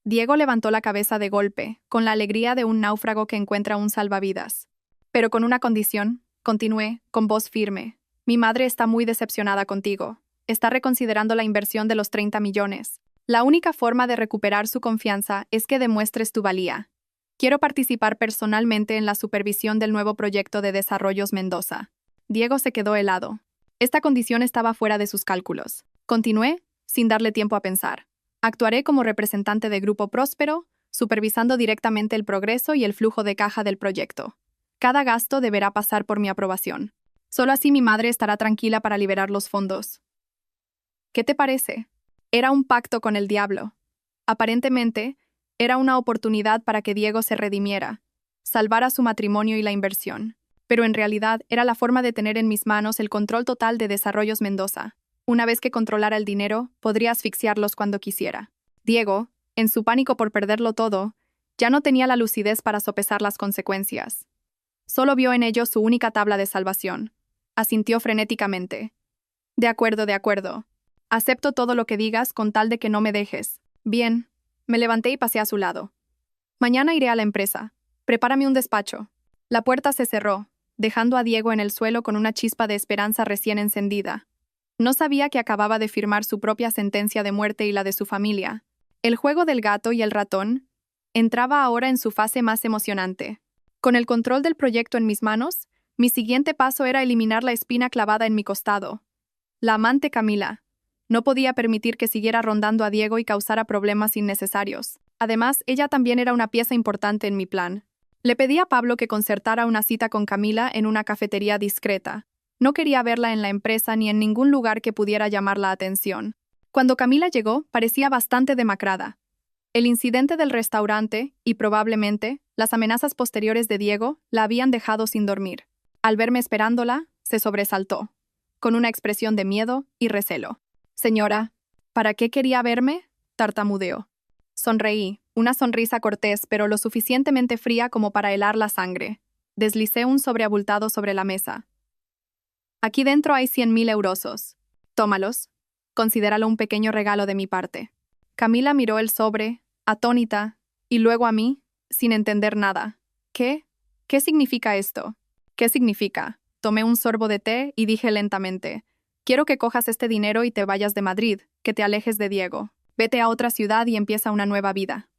Diego levantó la cabeza de golpe, con la alegría de un náufrago que encuentra un salvavidas. Pero con una condición, continué, con voz firme. Mi madre está muy decepcionada contigo. Está reconsiderando la inversión de los 30 millones. La única forma de recuperar su confianza es que demuestres tu valía. Quiero participar personalmente en la supervisión del nuevo proyecto de Desarrollos Mendoza. Diego se quedó helado. Esta condición estaba fuera de sus cálculos. Continué, sin darle tiempo a pensar. Actuaré como representante de Grupo Próspero, supervisando directamente el progreso y el flujo de caja del proyecto. Cada gasto deberá pasar por mi aprobación. Solo así mi madre estará tranquila para liberar los fondos. ¿Qué te parece? Era un pacto con el diablo. Aparentemente, era una oportunidad para que Diego se redimiera, salvara su matrimonio y la inversión. Pero en realidad era la forma de tener en mis manos el control total de Desarrollos Mendoza. Una vez que controlara el dinero, podría asfixiarlos cuando quisiera. Diego, en su pánico por perderlo todo, ya no tenía la lucidez para sopesar las consecuencias. Solo vio en ello su única tabla de salvación. Asintió frenéticamente. De acuerdo. Acepto todo lo que digas con tal de que no me dejes. Bien. Me levanté y pasé a su lado. Mañana iré a la empresa. Prepárame un despacho. La puerta se cerró, dejando a Diego en el suelo con una chispa de esperanza recién encendida. No sabía que acababa de firmar su propia sentencia de muerte y la de su familia. El juego del gato y el ratón entraba ahora en su fase más emocionante. Con el control del proyecto en mis manos, mi siguiente paso era eliminar la espina clavada en mi costado. La amante Camila. No podía permitir que siguiera rondando a Diego y causara problemas innecesarios. Además, ella también era una pieza importante en mi plan. Le pedí a Pablo que concertara una cita con Camila en una cafetería discreta. No quería verla en la empresa ni en ningún lugar que pudiera llamar la atención. Cuando Camila llegó, parecía bastante demacrada. El incidente del restaurante, y probablemente, las amenazas posteriores de Diego, la habían dejado sin dormir. Al verme esperándola, se sobresaltó, con una expresión de miedo y recelo. Señora, ¿para qué quería verme? Tartamudeó. Sonreí, una sonrisa cortés, pero lo suficientemente fría como para helar la sangre. Deslicé un sobre abultado sobre la mesa. Aquí dentro hay 100.000 eurosos. Tómalos. Considéralo un pequeño regalo de mi parte. Camila miró el sobre, atónita, y luego a mí, sin entender nada. ¿Qué? ¿Qué significa esto? ¿Qué significa? Tomé un sorbo de té y dije lentamente, quiero que cojas este dinero y te vayas de Madrid, que te alejes de Diego. Vete a otra ciudad y empieza una nueva vida.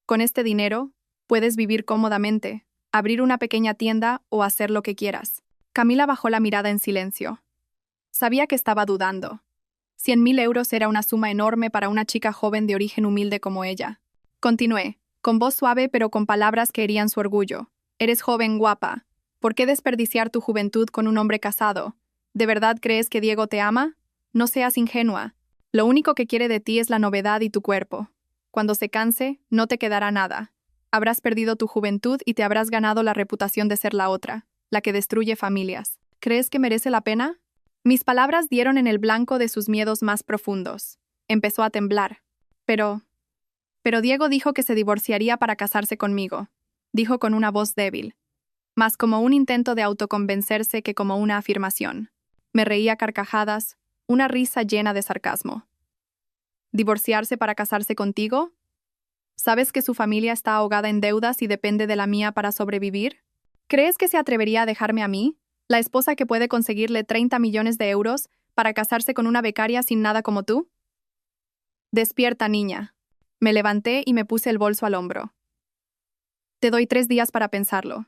Con este dinero, puedes vivir cómodamente, abrir una pequeña tienda o hacer lo que quieras. Camila bajó la mirada en silencio. Sabía que estaba dudando. 100.000 euros era una suma enorme para una chica joven de origen humilde como ella. Continué, con voz suave pero con palabras que herían su orgullo. Eres joven guapa. ¿Por qué desperdiciar tu juventud con un hombre casado? ¿De verdad crees que Diego te ama? No seas ingenua. Lo único que quiere de ti es la novedad y tu cuerpo. Cuando se canse, no te quedará nada. Habrás perdido tu juventud y te habrás ganado la reputación de ser la otra, la que destruye familias. ¿Crees que merece la pena? Mis palabras dieron en el blanco de sus miedos más profundos. Empezó a temblar. Pero Diego dijo que se divorciaría para casarse conmigo. Dijo con una voz débil, más como un intento de autoconvencerse que como una afirmación. Me reía a carcajadas, una risa llena de sarcasmo. ¿Divorciarse para casarse contigo? ¿Sabes que su familia está ahogada en deudas y depende de la mía para sobrevivir? ¿Crees que se atrevería a dejarme a mí, la esposa que puede conseguirle 30 millones de euros, para casarse con una becaria sin nada como tú? Despierta, niña. Me levanté y me puse el bolso al hombro. Te doy 3 días para pensarlo.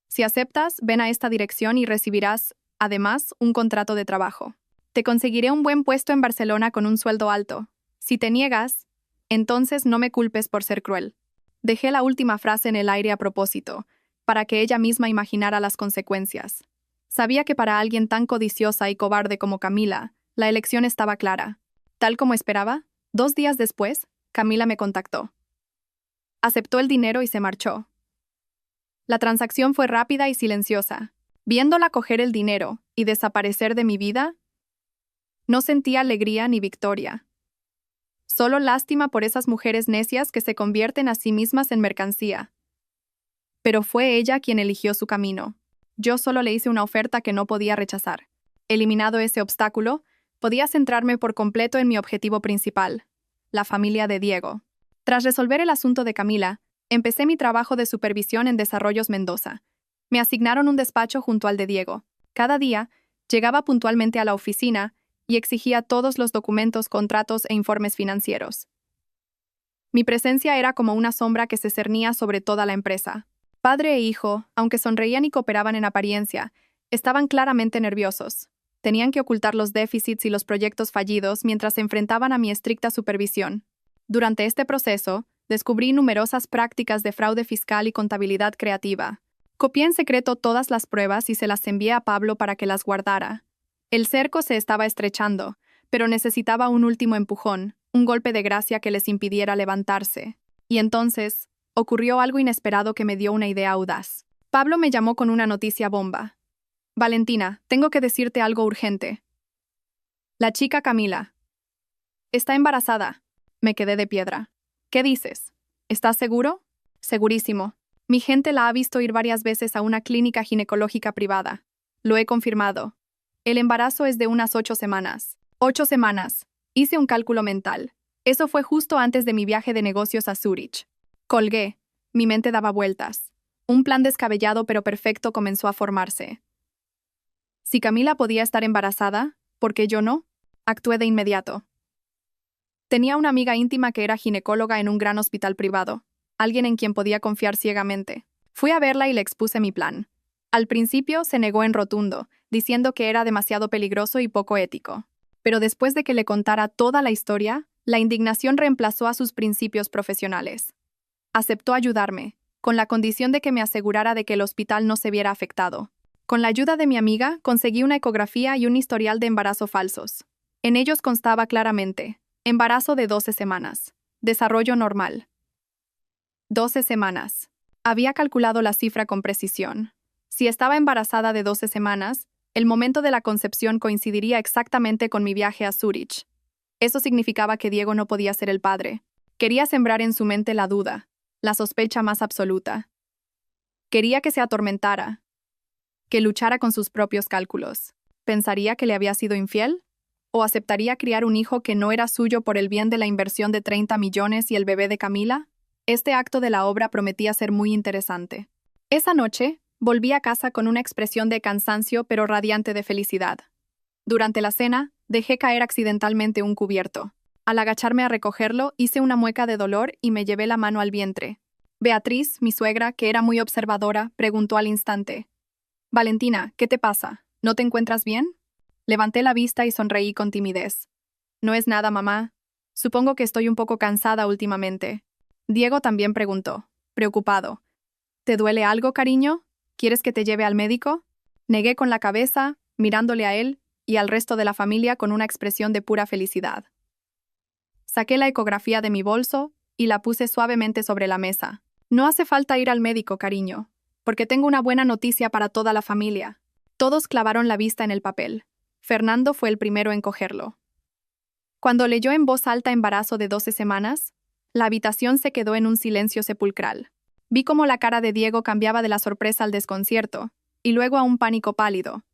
Si aceptas, ven a esta dirección y recibirás, además, un contrato de trabajo. Te conseguiré un buen puesto en Barcelona con un sueldo alto. Si te niegas, entonces no me culpes por ser cruel. Dejé la última frase en el aire a propósito, para que ella misma imaginara las consecuencias. Sabía que para alguien tan codiciosa y cobarde como Camila, la elección estaba clara. Tal como esperaba, 2 días después, Camila me contactó. Aceptó el dinero y se marchó. La transacción fue rápida y silenciosa. Viéndola coger el dinero y desaparecer de mi vida, no sentía alegría ni victoria. Solo lástima por esas mujeres necias que se convierten a sí mismas en mercancía. Pero fue ella quien eligió su camino. Yo solo le hice una oferta que no podía rechazar. Eliminado ese obstáculo, podía centrarme por completo en mi objetivo principal, la familia de Diego. Tras resolver el asunto de Camila, empecé mi trabajo de supervisión en Desarrollos Mendoza. Me asignaron un despacho junto al de Diego. Cada día, llegaba puntualmente a la oficina y exigía todos los documentos, contratos e informes financieros. Mi presencia era como una sombra que se cernía sobre toda la empresa. Padre e hijo, aunque sonreían y cooperaban en apariencia, estaban claramente nerviosos. Tenían que ocultar los déficits y los proyectos fallidos mientras se enfrentaban a mi estricta supervisión. Durante este proceso, descubrí numerosas prácticas de fraude fiscal y contabilidad creativa. Copié en secreto todas las pruebas y se las envié a Pablo para que las guardara. El cerco se estaba estrechando, pero necesitaba un último empujón, un golpe de gracia que les impidiera levantarse. Y entonces, ocurrió algo inesperado que me dio una idea audaz. Pablo me llamó con una noticia bomba. Valentina, tengo que decirte algo urgente. La chica Camila está embarazada. Me quedé de piedra. ¿Qué dices? ¿Estás seguro? Segurísimo. Mi gente la ha visto ir varias veces a una clínica ginecológica privada. Lo he confirmado. El embarazo es de unas 8 semanas. 8 semanas. Hice un cálculo mental. Eso fue justo antes de mi viaje de negocios a Zúrich. Colgué. Mi mente daba vueltas. Un plan descabellado pero perfecto comenzó a formarse. Si Camila podía estar embarazada, ¿por qué yo no? Actué de inmediato. Tenía una amiga íntima que era ginecóloga en un gran hospital privado, alguien en quien podía confiar ciegamente. Fui a verla y le expuse mi plan. Al principio se negó en rotundo, diciendo que era demasiado peligroso y poco ético. Pero después de que le contara toda la historia, la indignación reemplazó a sus principios profesionales. Aceptó ayudarme, con la condición de que me asegurara de que el hospital no se viera afectado. Con la ayuda de mi amiga, conseguí una ecografía y un historial de embarazo falsos. En ellos constaba claramente: embarazo de 12 semanas. Desarrollo normal. 12 semanas. Había calculado la cifra con precisión. Si estaba embarazada de 12 semanas, el momento de la concepción coincidiría exactamente con mi viaje a Zúrich. Eso significaba que Diego no podía ser el padre. Quería sembrar en su mente la duda, la sospecha más absoluta. Quería que se atormentara, que luchara con sus propios cálculos. ¿Pensaría que le había sido infiel? ¿O aceptaría criar un hijo que no era suyo por el bien de la inversión de 30 millones y el bebé de Camila? Este acto de la obra prometía ser muy interesante. Esa noche, volví a casa con una expresión de cansancio pero radiante de felicidad. Durante la cena, dejé caer accidentalmente un cubierto. Al agacharme a recogerlo, hice una mueca de dolor y me llevé la mano al vientre. Beatriz, mi suegra, que era muy observadora, preguntó al instante: «Valentina, ¿qué te pasa? ¿No te encuentras bien?» Levanté la vista y sonreí con timidez. «No es nada, mamá. Supongo que estoy un poco cansada últimamente». Diego también preguntó, preocupado: «¿Te duele algo, cariño? ¿Quieres que te lleve al médico?» Negué con la cabeza, mirándole a él y al resto de la familia con una expresión de pura felicidad. Saqué la ecografía de mi bolso y la puse suavemente sobre la mesa. «No hace falta ir al médico, cariño, porque tengo una buena noticia para toda la familia». Todos clavaron la vista en el papel. Fernando fue el primero en cogerlo. Cuando leyó en voz alta embarazo de 12 semanas, la habitación se quedó en un silencio sepulcral. Vi cómo la cara de Diego cambiaba de la sorpresa al desconcierto, y luego a un pánico pálido.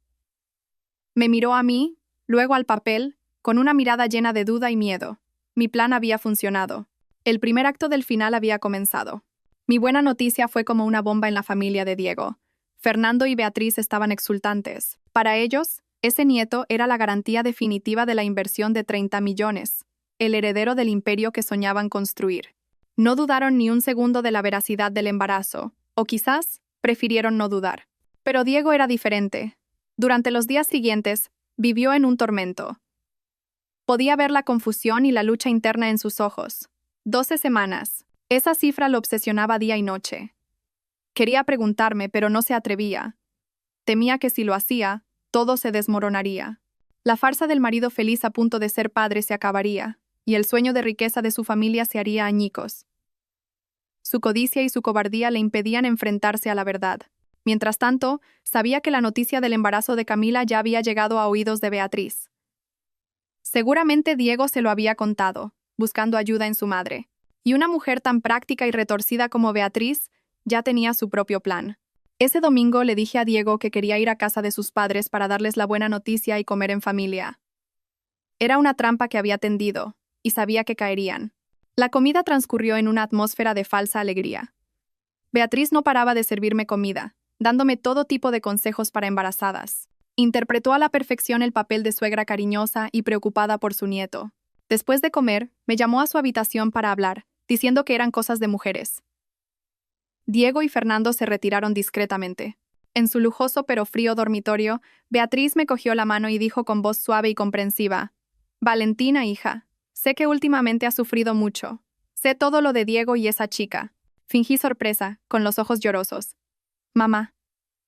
Me miró a mí, luego al papel, con una mirada llena de duda y miedo. Mi plan había funcionado. El primer acto del final había comenzado. Mi buena noticia fue como una bomba en la familia de Diego. Fernando y Beatriz estaban exultantes. Para ellos, ese nieto era la garantía definitiva de la inversión de 30 millones, el heredero del imperio que soñaban construir. No dudaron ni un segundo de la veracidad del embarazo, o quizás prefirieron no dudar. Pero Diego era diferente. Durante los días siguientes, vivió en un tormento. Podía ver la confusión y la lucha interna en sus ojos. 12 semanas. Esa cifra lo obsesionaba día y noche. Quería preguntarme, pero no se atrevía. Temía que si lo hacía, todo se desmoronaría. La farsa del marido feliz a punto de ser padre se acabaría, y el sueño de riqueza de su familia se haría añicos. Su codicia y su cobardía le impedían enfrentarse a la verdad. Mientras tanto, sabía que la noticia del embarazo de Camila ya había llegado a oídos de Beatriz. Seguramente Diego se lo había contado, buscando ayuda en su madre. Y una mujer tan práctica y retorcida como Beatriz ya tenía su propio plan. Ese domingo le dije a Diego que quería ir a casa de sus padres para darles la buena noticia y comer en familia. Era una trampa que había tendido, y sabía que caerían. La comida transcurrió en una atmósfera de falsa alegría. Beatriz no paraba de servirme comida, dándome todo tipo de consejos para embarazadas. Interpretó a la perfección el papel de suegra cariñosa y preocupada por su nieto. Después de comer, me llamó a su habitación para hablar, diciendo que eran cosas de mujeres. Diego y Fernando se retiraron discretamente. En su lujoso pero frío dormitorio, Beatriz me cogió la mano y dijo con voz suave y comprensiva: «Valentina, hija, sé que últimamente has sufrido mucho. Sé todo lo de Diego y esa chica». Fingí sorpresa, con los ojos llorosos. «Mamá,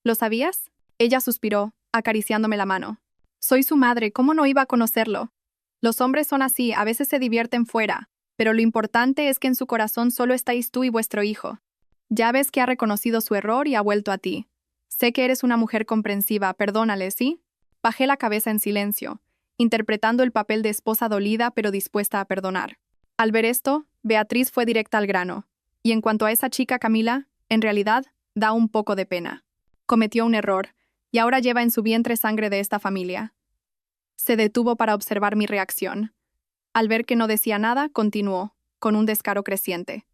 ¿lo sabías?». Ella suspiró, acariciándome la mano. «Soy su madre, ¿cómo no iba a conocerlo? Los hombres son así, a veces se divierten fuera, pero lo importante es que en su corazón solo estáis tú y vuestro hijo. Ya ves que ha reconocido su error y ha vuelto a ti. Sé que eres una mujer comprensiva, perdónale, ¿sí?». Bajé la cabeza en silencio, interpretando el papel de esposa dolida pero dispuesta a perdonar. Al ver esto, Beatriz fue directa al grano. «Y en cuanto a esa chica Camila, en realidad, da un poco de pena. Cometió un error, y ahora lleva en su vientre sangre de esta familia». Se detuvo para observar mi reacción. Al ver que no decía nada, continuó, con un descaro creciente.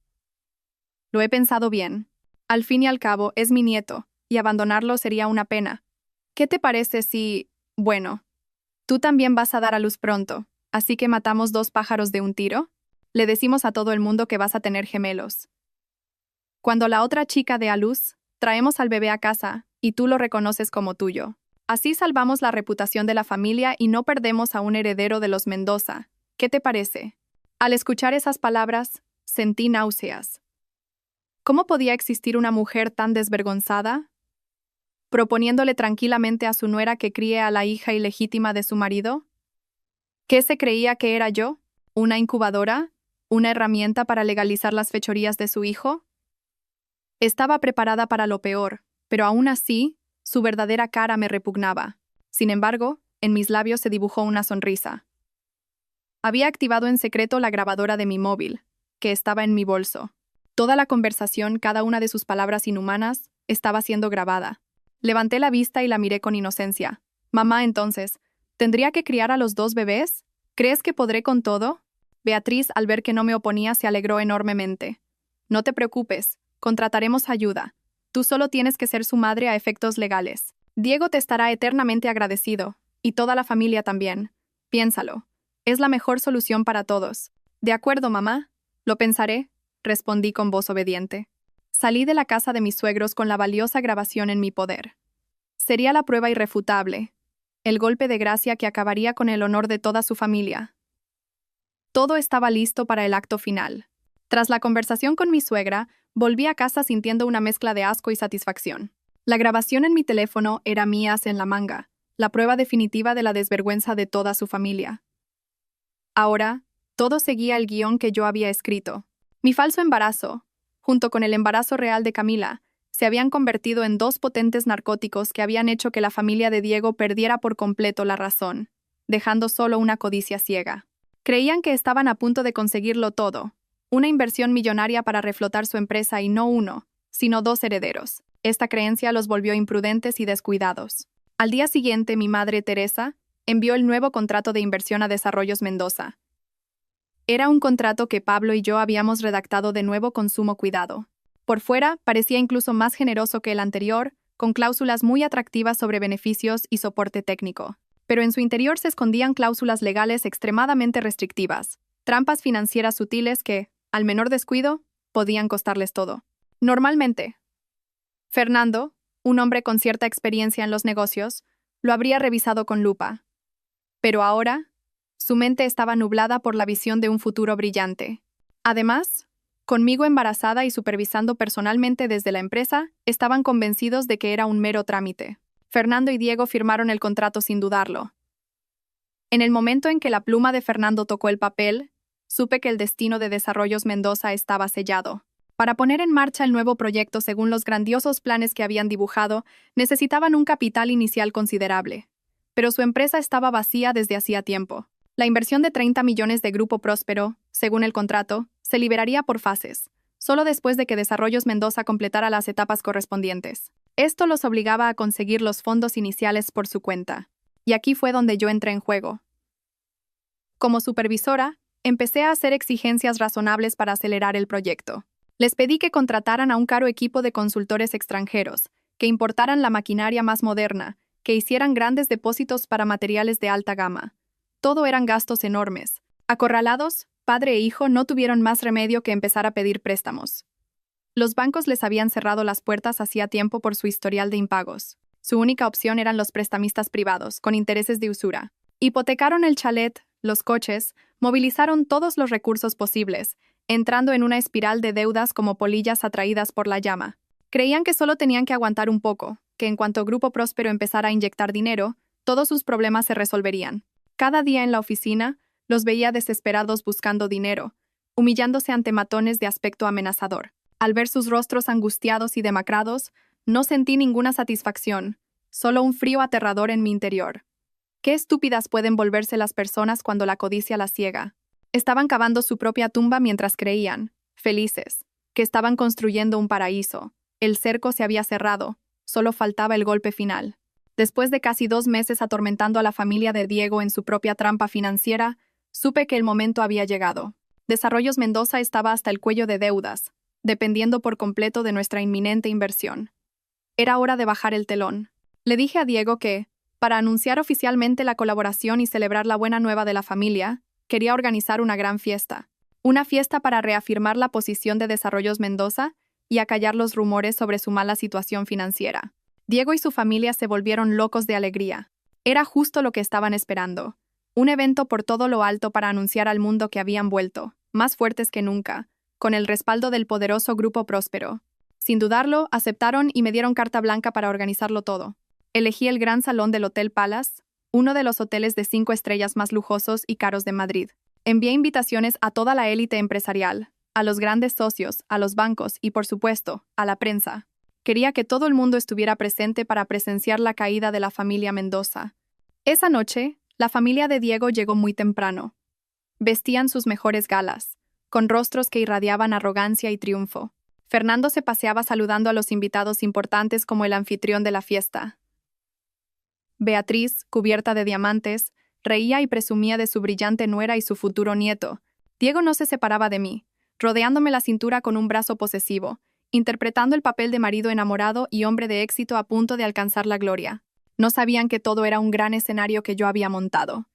«Lo he pensado bien. Al fin y al cabo, es mi nieto, y abandonarlo sería una pena. ¿Qué te parece si... bueno, tú también vas a dar a luz pronto, así que matamos 2 pájaros de un tiro? Le decimos a todo el mundo que vas a tener gemelos. Cuando la otra chica dé a luz, traemos al bebé a casa, y tú lo reconoces como tuyo. Así salvamos la reputación de la familia y no perdemos a un heredero de los Mendoza. ¿Qué te parece?». Al escuchar esas palabras, sentí náuseas. ¿Cómo podía existir una mujer tan desvergonzada? ¿Proponiéndole tranquilamente a su nuera que críe a la hija ilegítima de su marido? ¿Qué se creía que era yo? ¿Una incubadora? ¿Una herramienta para legalizar las fechorías de su hijo? Estaba preparada para lo peor, pero aún así, su verdadera cara me repugnaba. Sin embargo, en mis labios se dibujó una sonrisa. Había activado en secreto la grabadora de mi móvil, que estaba en mi bolso. Toda la conversación, cada una de sus palabras inhumanas, estaba siendo grabada. Levanté la vista y la miré con inocencia. «Mamá, entonces, ¿tendría que criar a los 2 bebés? ¿Crees que podré con todo?». Beatriz, al ver que no me oponía, se alegró enormemente. «No te preocupes, contrataremos ayuda. Tú solo tienes que ser su madre a efectos legales. Diego te estará eternamente agradecido, y toda la familia también. Piénsalo. Es la mejor solución para todos». «De acuerdo, mamá. Lo pensaré», respondí con voz obediente. Salí de la casa de mis suegros con la valiosa grabación en mi poder. Sería la prueba irrefutable, el golpe de gracia que acabaría con el honor de toda su familia. Todo estaba listo para el acto final. Tras la conversación con mi suegra, volví a casa sintiendo una mezcla de asco y satisfacción. La grabación en mi teléfono era mía en la manga, la prueba definitiva de la desvergüenza de toda su familia. Ahora, todo seguía el guión que yo había escrito. Mi falso embarazo, junto con el embarazo real de Camila, se habían convertido en 2 potentes narcóticos que habían hecho que la familia de Diego perdiera por completo la razón, dejando solo una codicia ciega. Creían que estaban a punto de conseguirlo todo, una inversión millonaria para reflotar su empresa y no 1, sino 2 herederos. Esta creencia los volvió imprudentes y descuidados. Al día siguiente, mi madre, Teresa, envió el nuevo contrato de inversión a Desarrollos Mendoza. Era un contrato que Pablo y yo habíamos redactado de nuevo con sumo cuidado. Por fuera, parecía incluso más generoso que el anterior, con cláusulas muy atractivas sobre beneficios y soporte técnico. Pero en su interior se escondían cláusulas legales extremadamente restrictivas, trampas financieras sutiles que, al menor descuido, podían costarles todo. Normalmente, Fernando, un hombre con cierta experiencia en los negocios, lo habría revisado con lupa. Pero ahora, su mente estaba nublada por la visión de un futuro brillante. Además, conmigo embarazada y supervisando personalmente desde la empresa, estaban convencidos de que era un mero trámite. Fernando y Diego firmaron el contrato sin dudarlo. En el momento en que la pluma de Fernando tocó el papel, supe que el destino de Desarrollos Mendoza estaba sellado. Para poner en marcha el nuevo proyecto según los grandiosos planes que habían dibujado, necesitaban un capital inicial considerable. Pero su empresa estaba vacía desde hacía tiempo. La inversión de 30 millones de Grupo Próspero, según el contrato, se liberaría por fases, solo después de que Desarrollos Mendoza completara las etapas correspondientes. Esto los obligaba a conseguir los fondos iniciales por su cuenta. Y aquí fue donde yo entré en juego. Como supervisora, empecé a hacer exigencias razonables para acelerar el proyecto. Les pedí que contrataran a un caro equipo de consultores extranjeros, que importaran la maquinaria más moderna, que hicieran grandes depósitos para materiales de alta gama. Todo eran gastos enormes. Acorralados, padre e hijo no tuvieron más remedio que empezar a pedir préstamos. Los bancos les habían cerrado las puertas hacía tiempo por su historial de impagos. Su única opción eran los prestamistas privados, con intereses de usura. Hipotecaron el chalet, los coches, movilizaron todos los recursos posibles, entrando en una espiral de deudas como polillas atraídas por la llama. Creían que solo tenían que aguantar un poco, que en cuanto Grupo Próspero empezara a inyectar dinero, todos sus problemas se resolverían. Cada día en la oficina, los veía desesperados buscando dinero, humillándose ante matones de aspecto amenazador. Al ver sus rostros angustiados y demacrados, no sentí ninguna satisfacción, solo un frío aterrador en mi interior. Qué estúpidas pueden volverse las personas cuando la codicia las ciega. Estaban cavando su propia tumba mientras creían, felices, que estaban construyendo un paraíso. El cerco se había cerrado, solo faltaba el golpe final. Después de casi 2 meses atormentando a la familia de Diego en su propia trampa financiera, supe que el momento había llegado. Desarrollos Mendoza estaba hasta el cuello de deudas, dependiendo por completo de nuestra inminente inversión. Era hora de bajar el telón. Le dije a Diego que, para anunciar oficialmente la colaboración y celebrar la buena nueva de la familia, quería organizar una gran fiesta. Una fiesta para reafirmar la posición de Desarrollos Mendoza y acallar los rumores sobre su mala situación financiera. Diego y su familia se volvieron locos de alegría. Era justo lo que estaban esperando. Un evento por todo lo alto para anunciar al mundo que habían vuelto, más fuertes que nunca, con el respaldo del poderoso Grupo Próspero. Sin dudarlo, aceptaron y me dieron carta blanca para organizarlo todo. Elegí el gran salón del Hotel Palace, uno de los hoteles de 5 estrellas más lujosos y caros de Madrid. Envié invitaciones a toda la élite empresarial, a los grandes socios, a los bancos y, por supuesto, a la prensa. Quería que todo el mundo estuviera presente para presenciar la caída de la familia Mendoza. Esa noche, la familia de Diego llegó muy temprano. Vestían sus mejores galas, con rostros que irradiaban arrogancia y triunfo. Fernando se paseaba saludando a los invitados importantes como el anfitrión de la fiesta. Beatriz, cubierta de diamantes, reía y presumía de su brillante nuera y su futuro nieto. Diego no se separaba de mí, rodeándome la cintura con un brazo posesivo, interpretando el papel de marido enamorado y hombre de éxito a punto de alcanzar la gloria. No sabían que todo era un gran escenario que yo había montado.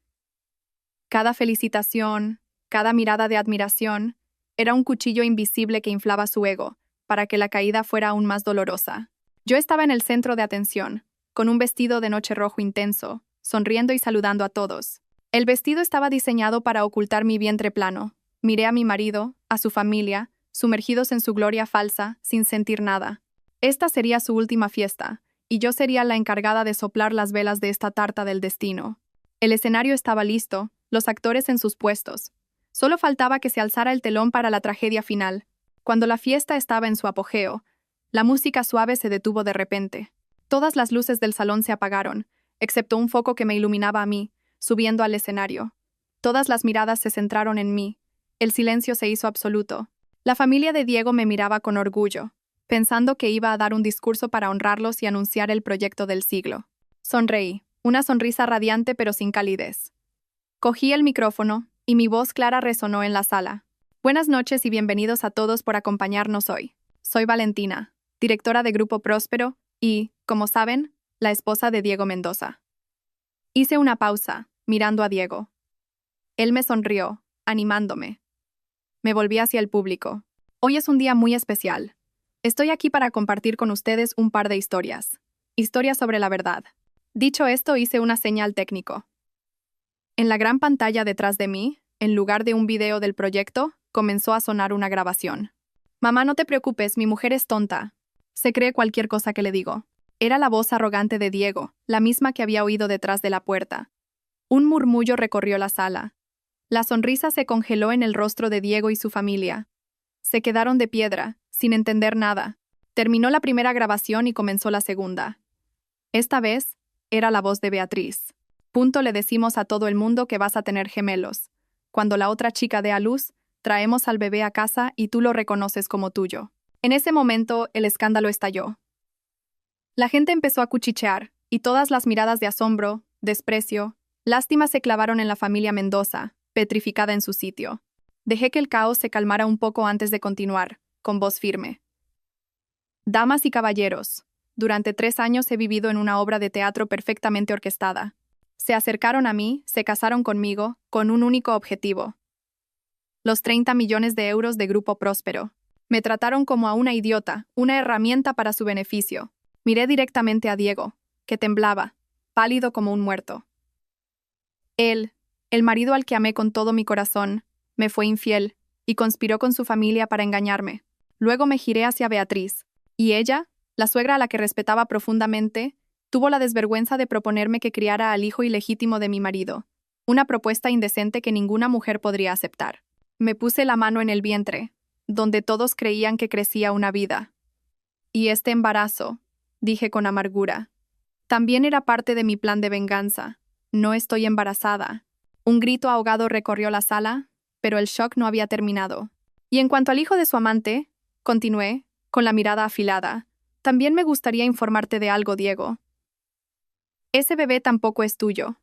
Cada felicitación, cada mirada de admiración, era un cuchillo invisible que inflaba su ego, para que la caída fuera aún más dolorosa. Yo estaba en el centro de atención, con un vestido de noche rojo intenso, sonriendo y saludando a todos. El vestido estaba diseñado para ocultar mi vientre plano. Miré a mi marido, a su familia, sumergidos en su gloria falsa, sin sentir nada. Esta sería su última fiesta, y yo sería la encargada de soplar las velas de esta tarta del destino. El escenario estaba listo, los actores en sus puestos. Solo faltaba que se alzara el telón para la tragedia final. Cuando la fiesta estaba en su apogeo, la música suave se detuvo de repente. Todas las luces del salón se apagaron, excepto un foco que me iluminaba a mí, subiendo al escenario. Todas las miradas se centraron en mí. El silencio se hizo absoluto. La familia de Diego me miraba con orgullo, pensando que iba a dar un discurso para honrarlos y anunciar el proyecto del siglo. Sonreí, una sonrisa radiante pero sin calidez. Cogí el micrófono, y mi voz clara resonó en la sala. Buenas noches y bienvenidos a todos por acompañarnos hoy. Soy Valentina, directora de Grupo Próspero, y, como saben, la esposa de Diego Mendoza. Hice una pausa, mirando a Diego. Él me sonrió, animándome. Me volví hacia el público. Hoy es un día muy especial. Estoy aquí para compartir con ustedes un par de historias. Historias sobre la verdad. Dicho esto, hice una señal técnico. En la gran pantalla detrás de mí, en lugar de un video del proyecto, comenzó a sonar una grabación. Mamá, no te preocupes, mi mujer es tonta. Se cree cualquier cosa que le digo. Era la voz arrogante de Diego, la misma que había oído detrás de la puerta. Un murmullo recorrió la sala. La sonrisa se congeló en el rostro de Diego y su familia. Se quedaron de piedra, sin entender nada. Terminó la primera grabación y comenzó la segunda. Esta vez, era la voz de Beatriz. Punto, le decimos a todo el mundo que vas a tener gemelos. Cuando la otra chica dé a luz, traemos al bebé a casa y tú lo reconoces como tuyo. En ese momento, el escándalo estalló. La gente empezó a cuchichear, y todas las miradas de asombro, desprecio, lástima se clavaron en la familia Mendoza, petrificada en su sitio. Dejé que el caos se calmara un poco antes de continuar, con voz firme. Damas y caballeros, durante 3 años he vivido en una obra de teatro perfectamente orquestada. Se acercaron a mí, se casaron conmigo, con un único objetivo. Los 30 millones de euros de Grupo Próspero. Me trataron como a una idiota, una herramienta para su beneficio. Miré directamente a Diego, que temblaba, pálido como un muerto. Él, el marido al que amé con todo mi corazón, me fue infiel y conspiró con su familia para engañarme. Luego me giré hacia Beatriz, y ella, la suegra a la que respetaba profundamente, tuvo la desvergüenza de proponerme que criara al hijo ilegítimo de mi marido, una propuesta indecente que ninguna mujer podría aceptar. Me puse la mano en el vientre, donde todos creían que crecía una vida. Y este embarazo, dije con amargura, también era parte de mi plan de venganza. No estoy embarazada. Un grito ahogado recorrió la sala, pero el shock no había terminado. Y en cuanto al hijo de su amante, continué, con la mirada afilada, también me gustaría informarte de algo, Diego. Ese bebé tampoco es tuyo.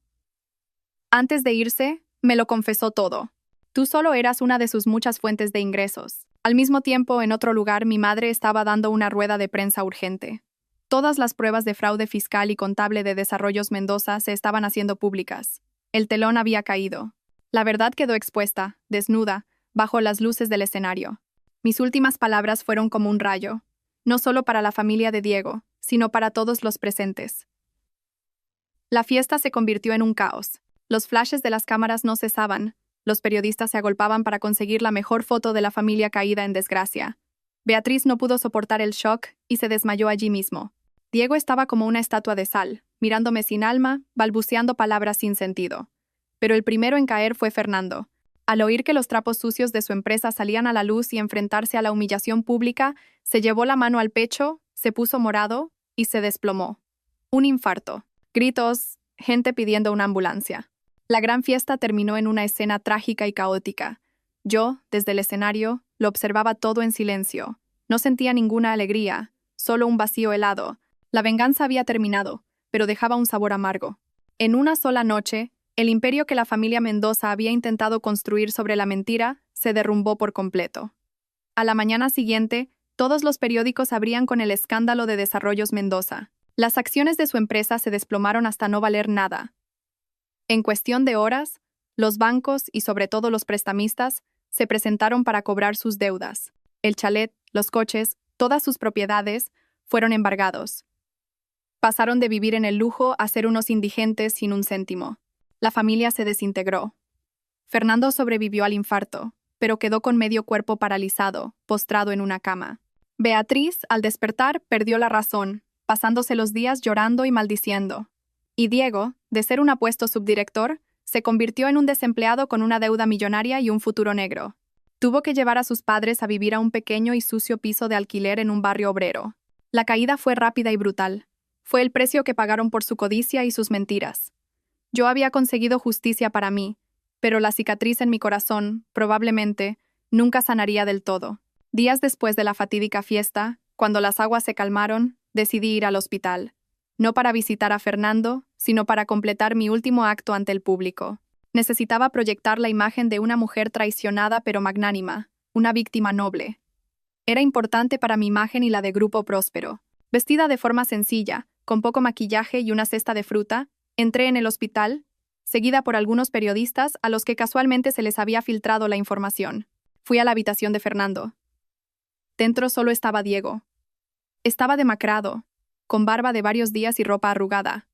Antes de irse, me lo confesó todo. Tú solo eras una de sus muchas fuentes de ingresos. Al mismo tiempo, en otro lugar, mi madre estaba dando una rueda de prensa urgente. Todas las pruebas de fraude fiscal y contable de Desarrollos Mendoza se estaban haciendo públicas. El telón había caído. La verdad quedó expuesta, desnuda, bajo las luces del escenario. Mis últimas palabras fueron como un rayo, no solo para la familia de Diego, sino para todos los presentes. La fiesta se convirtió en un caos. Los flashes de las cámaras no cesaban. Los periodistas se agolpaban para conseguir la mejor foto de la familia caída en desgracia. Beatriz no pudo soportar el shock y se desmayó allí mismo. Diego estaba como una estatua de sal, mirándome sin alma, balbuceando palabras sin sentido. Pero el primero en caer fue Fernando. Al oír que los trapos sucios de su empresa salían a la luz y enfrentarse a la humillación pública, se llevó la mano al pecho, se puso morado y se desplomó. Un infarto. Gritos, gente pidiendo una ambulancia. La gran fiesta terminó en una escena trágica y caótica. Yo, desde el escenario, lo observaba todo en silencio. No sentía ninguna alegría, solo un vacío helado. La venganza había terminado, pero dejaba un sabor amargo. En una sola noche, el imperio que la familia Mendoza había intentado construir sobre la mentira se derrumbó por completo. A la mañana siguiente, todos los periódicos abrían con el escándalo de Desarrollos Mendoza. Las acciones de su empresa se desplomaron hasta no valer nada. En cuestión de horas, los bancos y sobre todo los prestamistas se presentaron para cobrar sus deudas. El chalet, los coches, todas sus propiedades fueron embargados. Pasaron de vivir en el lujo a ser unos indigentes sin un céntimo. La familia se desintegró. Fernando sobrevivió al infarto, pero quedó con medio cuerpo paralizado, postrado en una cama. Beatriz, al despertar, perdió la razón, pasándose los días llorando y maldiciendo. Y Diego, de ser un apuesto subdirector, se convirtió en un desempleado con una deuda millonaria y un futuro negro. Tuvo que llevar a sus padres a vivir a un pequeño y sucio piso de alquiler en un barrio obrero. La caída fue rápida y brutal. Fue el precio que pagaron por su codicia y sus mentiras. Yo había conseguido justicia para mí, pero la cicatriz en mi corazón, probablemente, nunca sanaría del todo. Días después de la fatídica fiesta, cuando las aguas se calmaron, decidí ir al hospital. No para visitar a Fernando, sino para completar mi último acto ante el público. Necesitaba proyectar la imagen de una mujer traicionada pero magnánima, una víctima noble. Era importante para mi imagen y la de Grupo Próspero. Vestida de forma sencilla, con poco maquillaje y una cesta de fruta, entré en el hospital, seguida por algunos periodistas a los que casualmente se les había filtrado la información. Fui a la habitación de Fernando. Dentro solo estaba Diego. Estaba demacrado, con barba de varios días y ropa arrugada.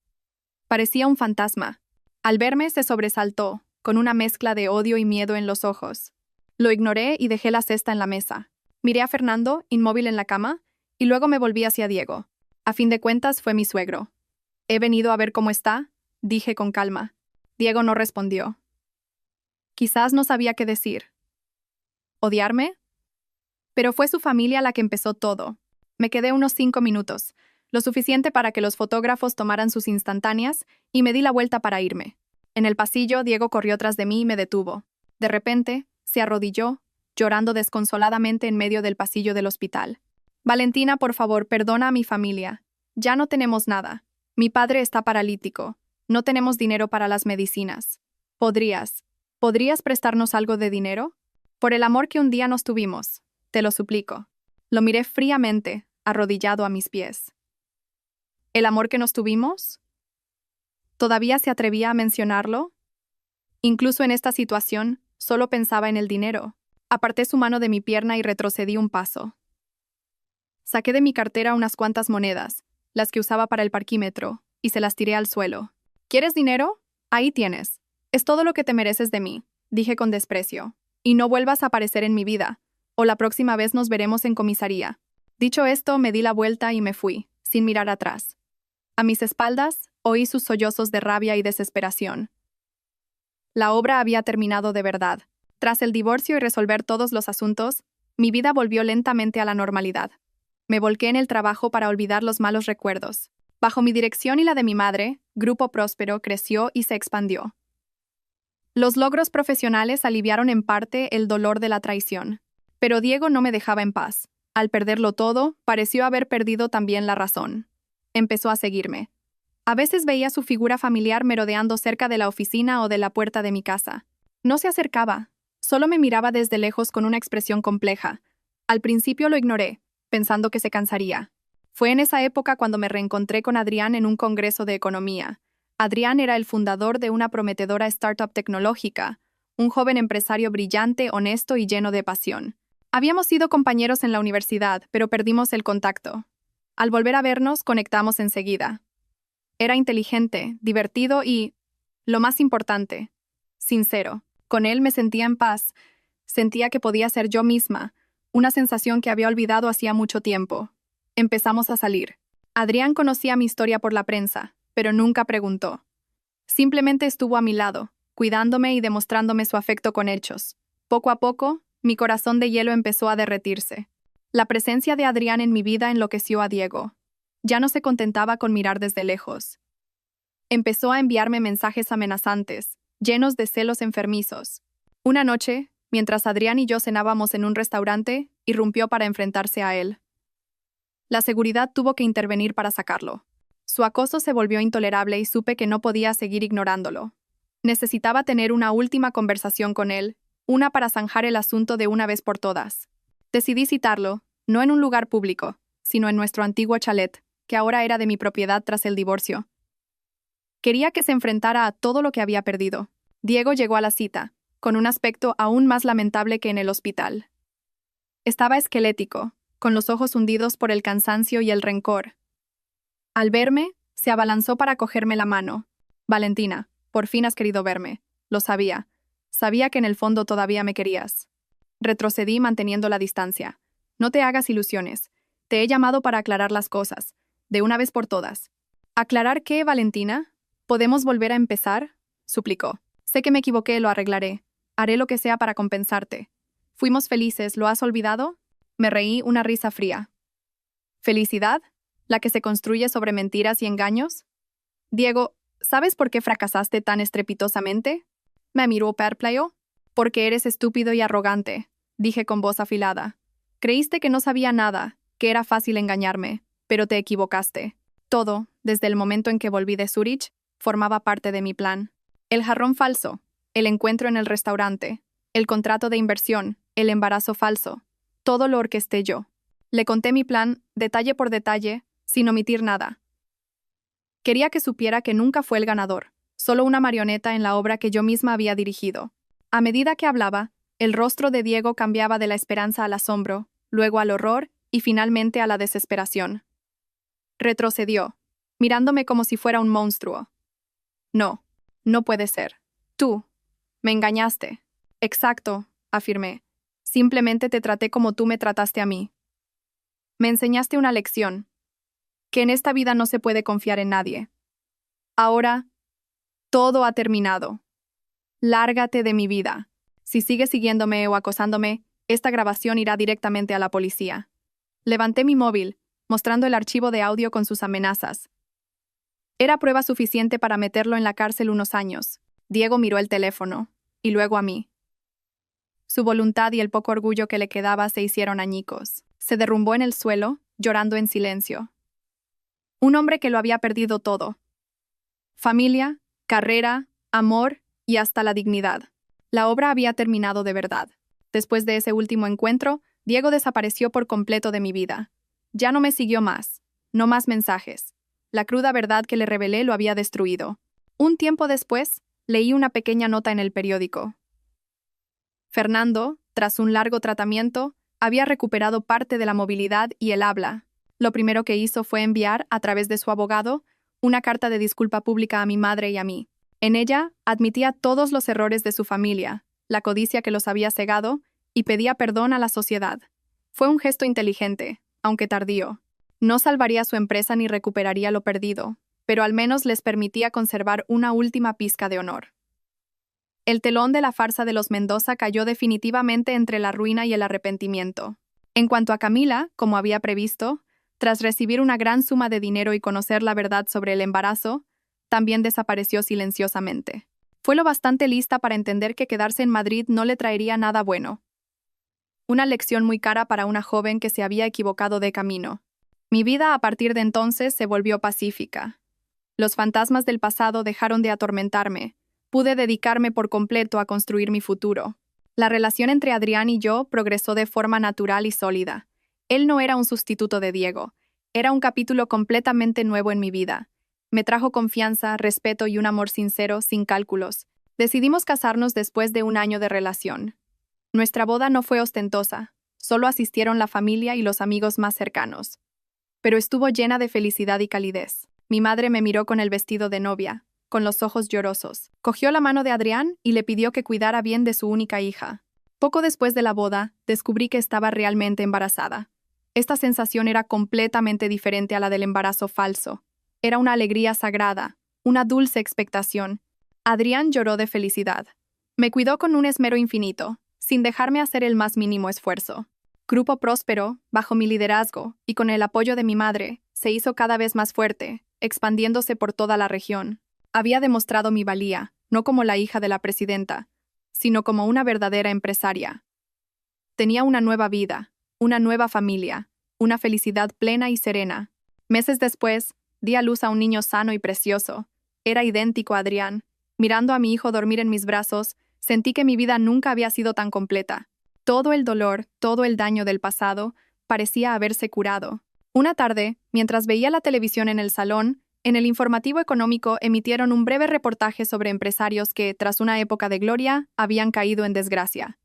Parecía un fantasma. Al verme se sobresaltó, con una mezcla de odio y miedo en los ojos. Lo ignoré y dejé la cesta en la mesa. Miré a Fernando, inmóvil en la cama, y luego me volví hacia Diego. A fin de cuentas fue mi suegro. «He venido a ver cómo está», dije con calma. Diego no respondió. Quizás no sabía qué decir. ¿Odiarme? Pero fue su familia la que empezó todo. Me quedé unos 5 minutos, lo suficiente para que los fotógrafos tomaran sus instantáneas, y me di la vuelta para irme. En el pasillo, Diego corrió tras de mí y me detuvo. De repente, se arrodilló, llorando desconsoladamente en medio del pasillo del hospital. Valentina, por favor, perdona a mi familia. Ya no tenemos nada. Mi padre está paralítico. No tenemos dinero para las medicinas. ¿Podrías prestarnos algo de dinero? Por el amor que un día nos tuvimos, te lo suplico. Lo miré fríamente, arrodillado a mis pies. ¿El amor que nos tuvimos? ¿Todavía se atrevía a mencionarlo? Incluso en esta situación, solo pensaba en el dinero. Aparté su mano de mi pierna y retrocedí un paso. Saqué de mi cartera unas cuantas monedas, las que usaba para el parquímetro, y se las tiré al suelo. ¿Quieres dinero? Ahí tienes. Es todo lo que te mereces de mí, dije con desprecio. Y no vuelvas a aparecer en mi vida, o la próxima vez nos veremos en comisaría. Dicho esto, me di la vuelta y me fui, sin mirar atrás. A mis espaldas, oí sus sollozos de rabia y desesperación. La obra había terminado de verdad. Tras el divorcio y resolver todos los asuntos, mi vida volvió lentamente a la normalidad. Me volqué en el trabajo para olvidar los malos recuerdos. Bajo mi dirección y la de mi madre, Grupo Próspero creció y se expandió. Los logros profesionales aliviaron en parte el dolor de la traición. Pero Diego no me dejaba en paz. Al perderlo todo, pareció haber perdido también la razón. Empezó a seguirme. A veces veía su figura familiar merodeando cerca de la oficina o de la puerta de mi casa. No se acercaba, solo me miraba desde lejos con una expresión compleja. Al principio lo ignoré, pensando que se cansaría. Fue en esa época cuando me reencontré con Adrián en un congreso de economía. Adrián era el fundador de una prometedora startup tecnológica, un joven empresario brillante, honesto y lleno de pasión. Habíamos sido compañeros en la universidad, pero perdimos el contacto. Al volver a vernos, conectamos enseguida. Era inteligente, divertido y, lo más importante, sincero. Con él me sentía en paz. Sentía que podía ser yo misma, una sensación que había olvidado hacía mucho tiempo. Empezamos a salir. Adrián conocía mi historia por la prensa, pero nunca preguntó. Simplemente estuvo a mi lado, cuidándome y demostrándome su afecto con hechos. Poco a poco, mi corazón de hielo empezó a derretirse. La presencia de Adrián en mi vida enloqueció a Diego. Ya no se contentaba con mirar desde lejos. Empezó a enviarme mensajes amenazantes, llenos de celos enfermizos. Una noche, mientras Adrián y yo cenábamos en un restaurante, irrumpió para enfrentarse a él. La seguridad tuvo que intervenir para sacarlo. Su acoso se volvió intolerable y supe que no podía seguir ignorándolo. Necesitaba tener una última conversación con él, una para zanjar el asunto de una vez por todas. Decidí citarlo, no en un lugar público, sino en nuestro antiguo chalet, que ahora era de mi propiedad tras el divorcio. Quería que se enfrentara a todo lo que había perdido. Diego llegó a la cita, con un aspecto aún más lamentable que en el hospital. Estaba esquelético, con los ojos hundidos por el cansancio y el rencor. Al verme, se abalanzó para cogerme la mano. Valentina, por fin has querido verme. Lo sabía. Sabía que en el fondo todavía me querías. Retrocedí manteniendo la distancia. No te hagas ilusiones. Te he llamado para aclarar las cosas, de una vez por todas. ¿Aclarar qué, Valentina? ¿Podemos volver a empezar?, suplicó. Sé que me equivoqué, lo arreglaré. Haré lo que sea para compensarte. Fuimos felices, ¿lo has olvidado? Me reí una risa fría. ¿Felicidad? ¿La que se construye sobre mentiras y engaños? Diego, ¿sabes por qué fracasaste tan estrepitosamente? Me miró perplejo. Porque eres estúpido y arrogante, dije con voz afilada. Creíste que no sabía nada, que era fácil engañarme, pero te equivocaste. Todo, desde el momento en que volví de Zúrich, formaba parte de mi plan. El jarrón falso, el encuentro en el restaurante, el contrato de inversión, el embarazo falso. Todo lo orquesté yo. Le conté mi plan, detalle por detalle, sin omitir nada. Quería que supiera que nunca fue el ganador, solo una marioneta en la obra que yo misma había dirigido. A medida que hablaba, el rostro de Diego cambiaba de la esperanza al asombro, luego al horror y finalmente a la desesperación. Retrocedió, mirándome como si fuera un monstruo. No, no puede ser. Tú. Me engañaste. Exacto, afirmé. Simplemente te traté como tú me trataste a mí. Me enseñaste una lección. Que en esta vida no se puede confiar en nadie. Ahora, todo ha terminado. Lárgate de mi vida. Si sigues siguiéndome o acosándome, Esta grabación irá directamente a la policía. Levanté mi móvil, mostrando el archivo de audio con sus amenazas. Era prueba suficiente para meterlo en la cárcel unos años. Diego miró el teléfono, y luego a mí. Su voluntad y el poco orgullo que le quedaba se hicieron añicos. Se derrumbó en el suelo, llorando en silencio. Un hombre que lo había perdido todo. Familia, carrera, amor y hasta la dignidad. La obra había terminado de verdad. Después de ese último encuentro, Diego desapareció por completo de mi vida. Ya no me siguió más. No más mensajes. La cruda verdad que le revelé lo había destruido. Un tiempo después, leí una pequeña nota en el periódico. Fernando, tras un largo tratamiento, había recuperado parte de la movilidad y el habla. Lo primero que hizo fue enviar, a través de su abogado, una carta de disculpa pública a mi madre y a mí. En ella, admitía todos los errores de su familia, la codicia que los había cegado, y pedía perdón a la sociedad. Fue un gesto inteligente, aunque tardío. No salvaría su empresa ni recuperaría lo perdido, pero al menos les permitía conservar una última pizca de honor. El telón de la farsa de los Mendoza cayó definitivamente entre la ruina y el arrepentimiento. En cuanto a Camila, como había previsto, tras recibir una gran suma de dinero y conocer la verdad sobre el embarazo, también desapareció silenciosamente. Fue lo bastante lista para entender que quedarse en Madrid no le traería nada bueno. Una lección muy cara para una joven que se había equivocado de camino. Mi vida a partir de entonces se volvió pacífica. Los fantasmas del pasado dejaron de atormentarme. Pude dedicarme por completo a construir mi futuro. La relación entre Adrián y yo progresó de forma natural y sólida. Él no era un sustituto de Diego. Era un capítulo completamente nuevo en mi vida. Me trajo confianza, respeto y un amor sincero, sin cálculos. Decidimos casarnos después de un año de relación. Nuestra boda no fue ostentosa. Solo asistieron la familia y los amigos más cercanos. Pero estuvo llena de felicidad y calidez. Mi madre me miró con el vestido de novia, con los ojos llorosos. Cogió la mano de Adrián y le pidió que cuidara bien de su única hija. Poco después de la boda, descubrí que estaba realmente embarazada. Esta sensación era completamente diferente a la del embarazo falso. Era una alegría sagrada, una dulce expectación. Adrián lloró de felicidad. Me cuidó con un esmero infinito, sin dejarme hacer el más mínimo esfuerzo. Grupo Próspero, bajo mi liderazgo y con el apoyo de mi madre, se hizo cada vez más fuerte, expandiéndose por toda la región. Había demostrado mi valía, no como la hija de la presidenta, sino como una verdadera empresaria. Tenía una nueva vida, una nueva familia, una felicidad plena y serena. Meses después, di a luz a un niño sano y precioso. Era idéntico a Adrián. Mirando a mi hijo dormir en mis brazos, sentí que mi vida nunca había sido tan completa. Todo el dolor, todo el daño del pasado, parecía haberse curado. Una tarde, mientras veía la televisión en el salón, en el informativo económico emitieron un breve reportaje sobre empresarios que, tras una época de gloria, habían caído en desgracia.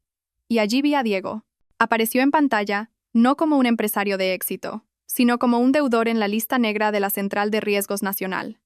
Y allí vi a Diego. Apareció en pantalla, no como un empresario de éxito, sino como un deudor en la lista negra de la Central de Riesgos Nacional.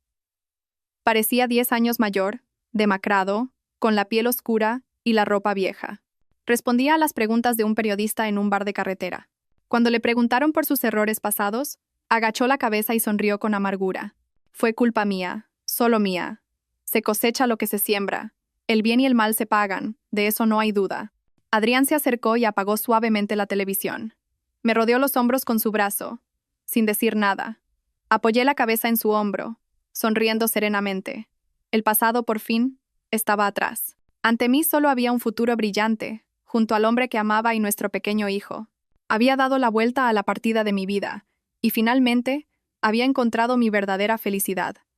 Parecía 10 años mayor, demacrado, con la piel oscura y la ropa vieja. Respondía a las preguntas de un periodista en un bar de carretera. Cuando le preguntaron por sus errores pasados, agachó la cabeza y sonrió con amargura. Fue culpa mía, solo mía. Se cosecha lo que se siembra. El bien y el mal se pagan, de eso no hay duda. Adrián se acercó y apagó suavemente la televisión. Me rodeó los hombros con su brazo, sin decir nada. Apoyé la cabeza en su hombro, sonriendo serenamente. El pasado, por fin, estaba atrás. Ante mí solo había un futuro brillante, junto al hombre que amaba y nuestro pequeño hijo. Había dado la vuelta a la partida de mi vida, y finalmente había encontrado mi verdadera felicidad.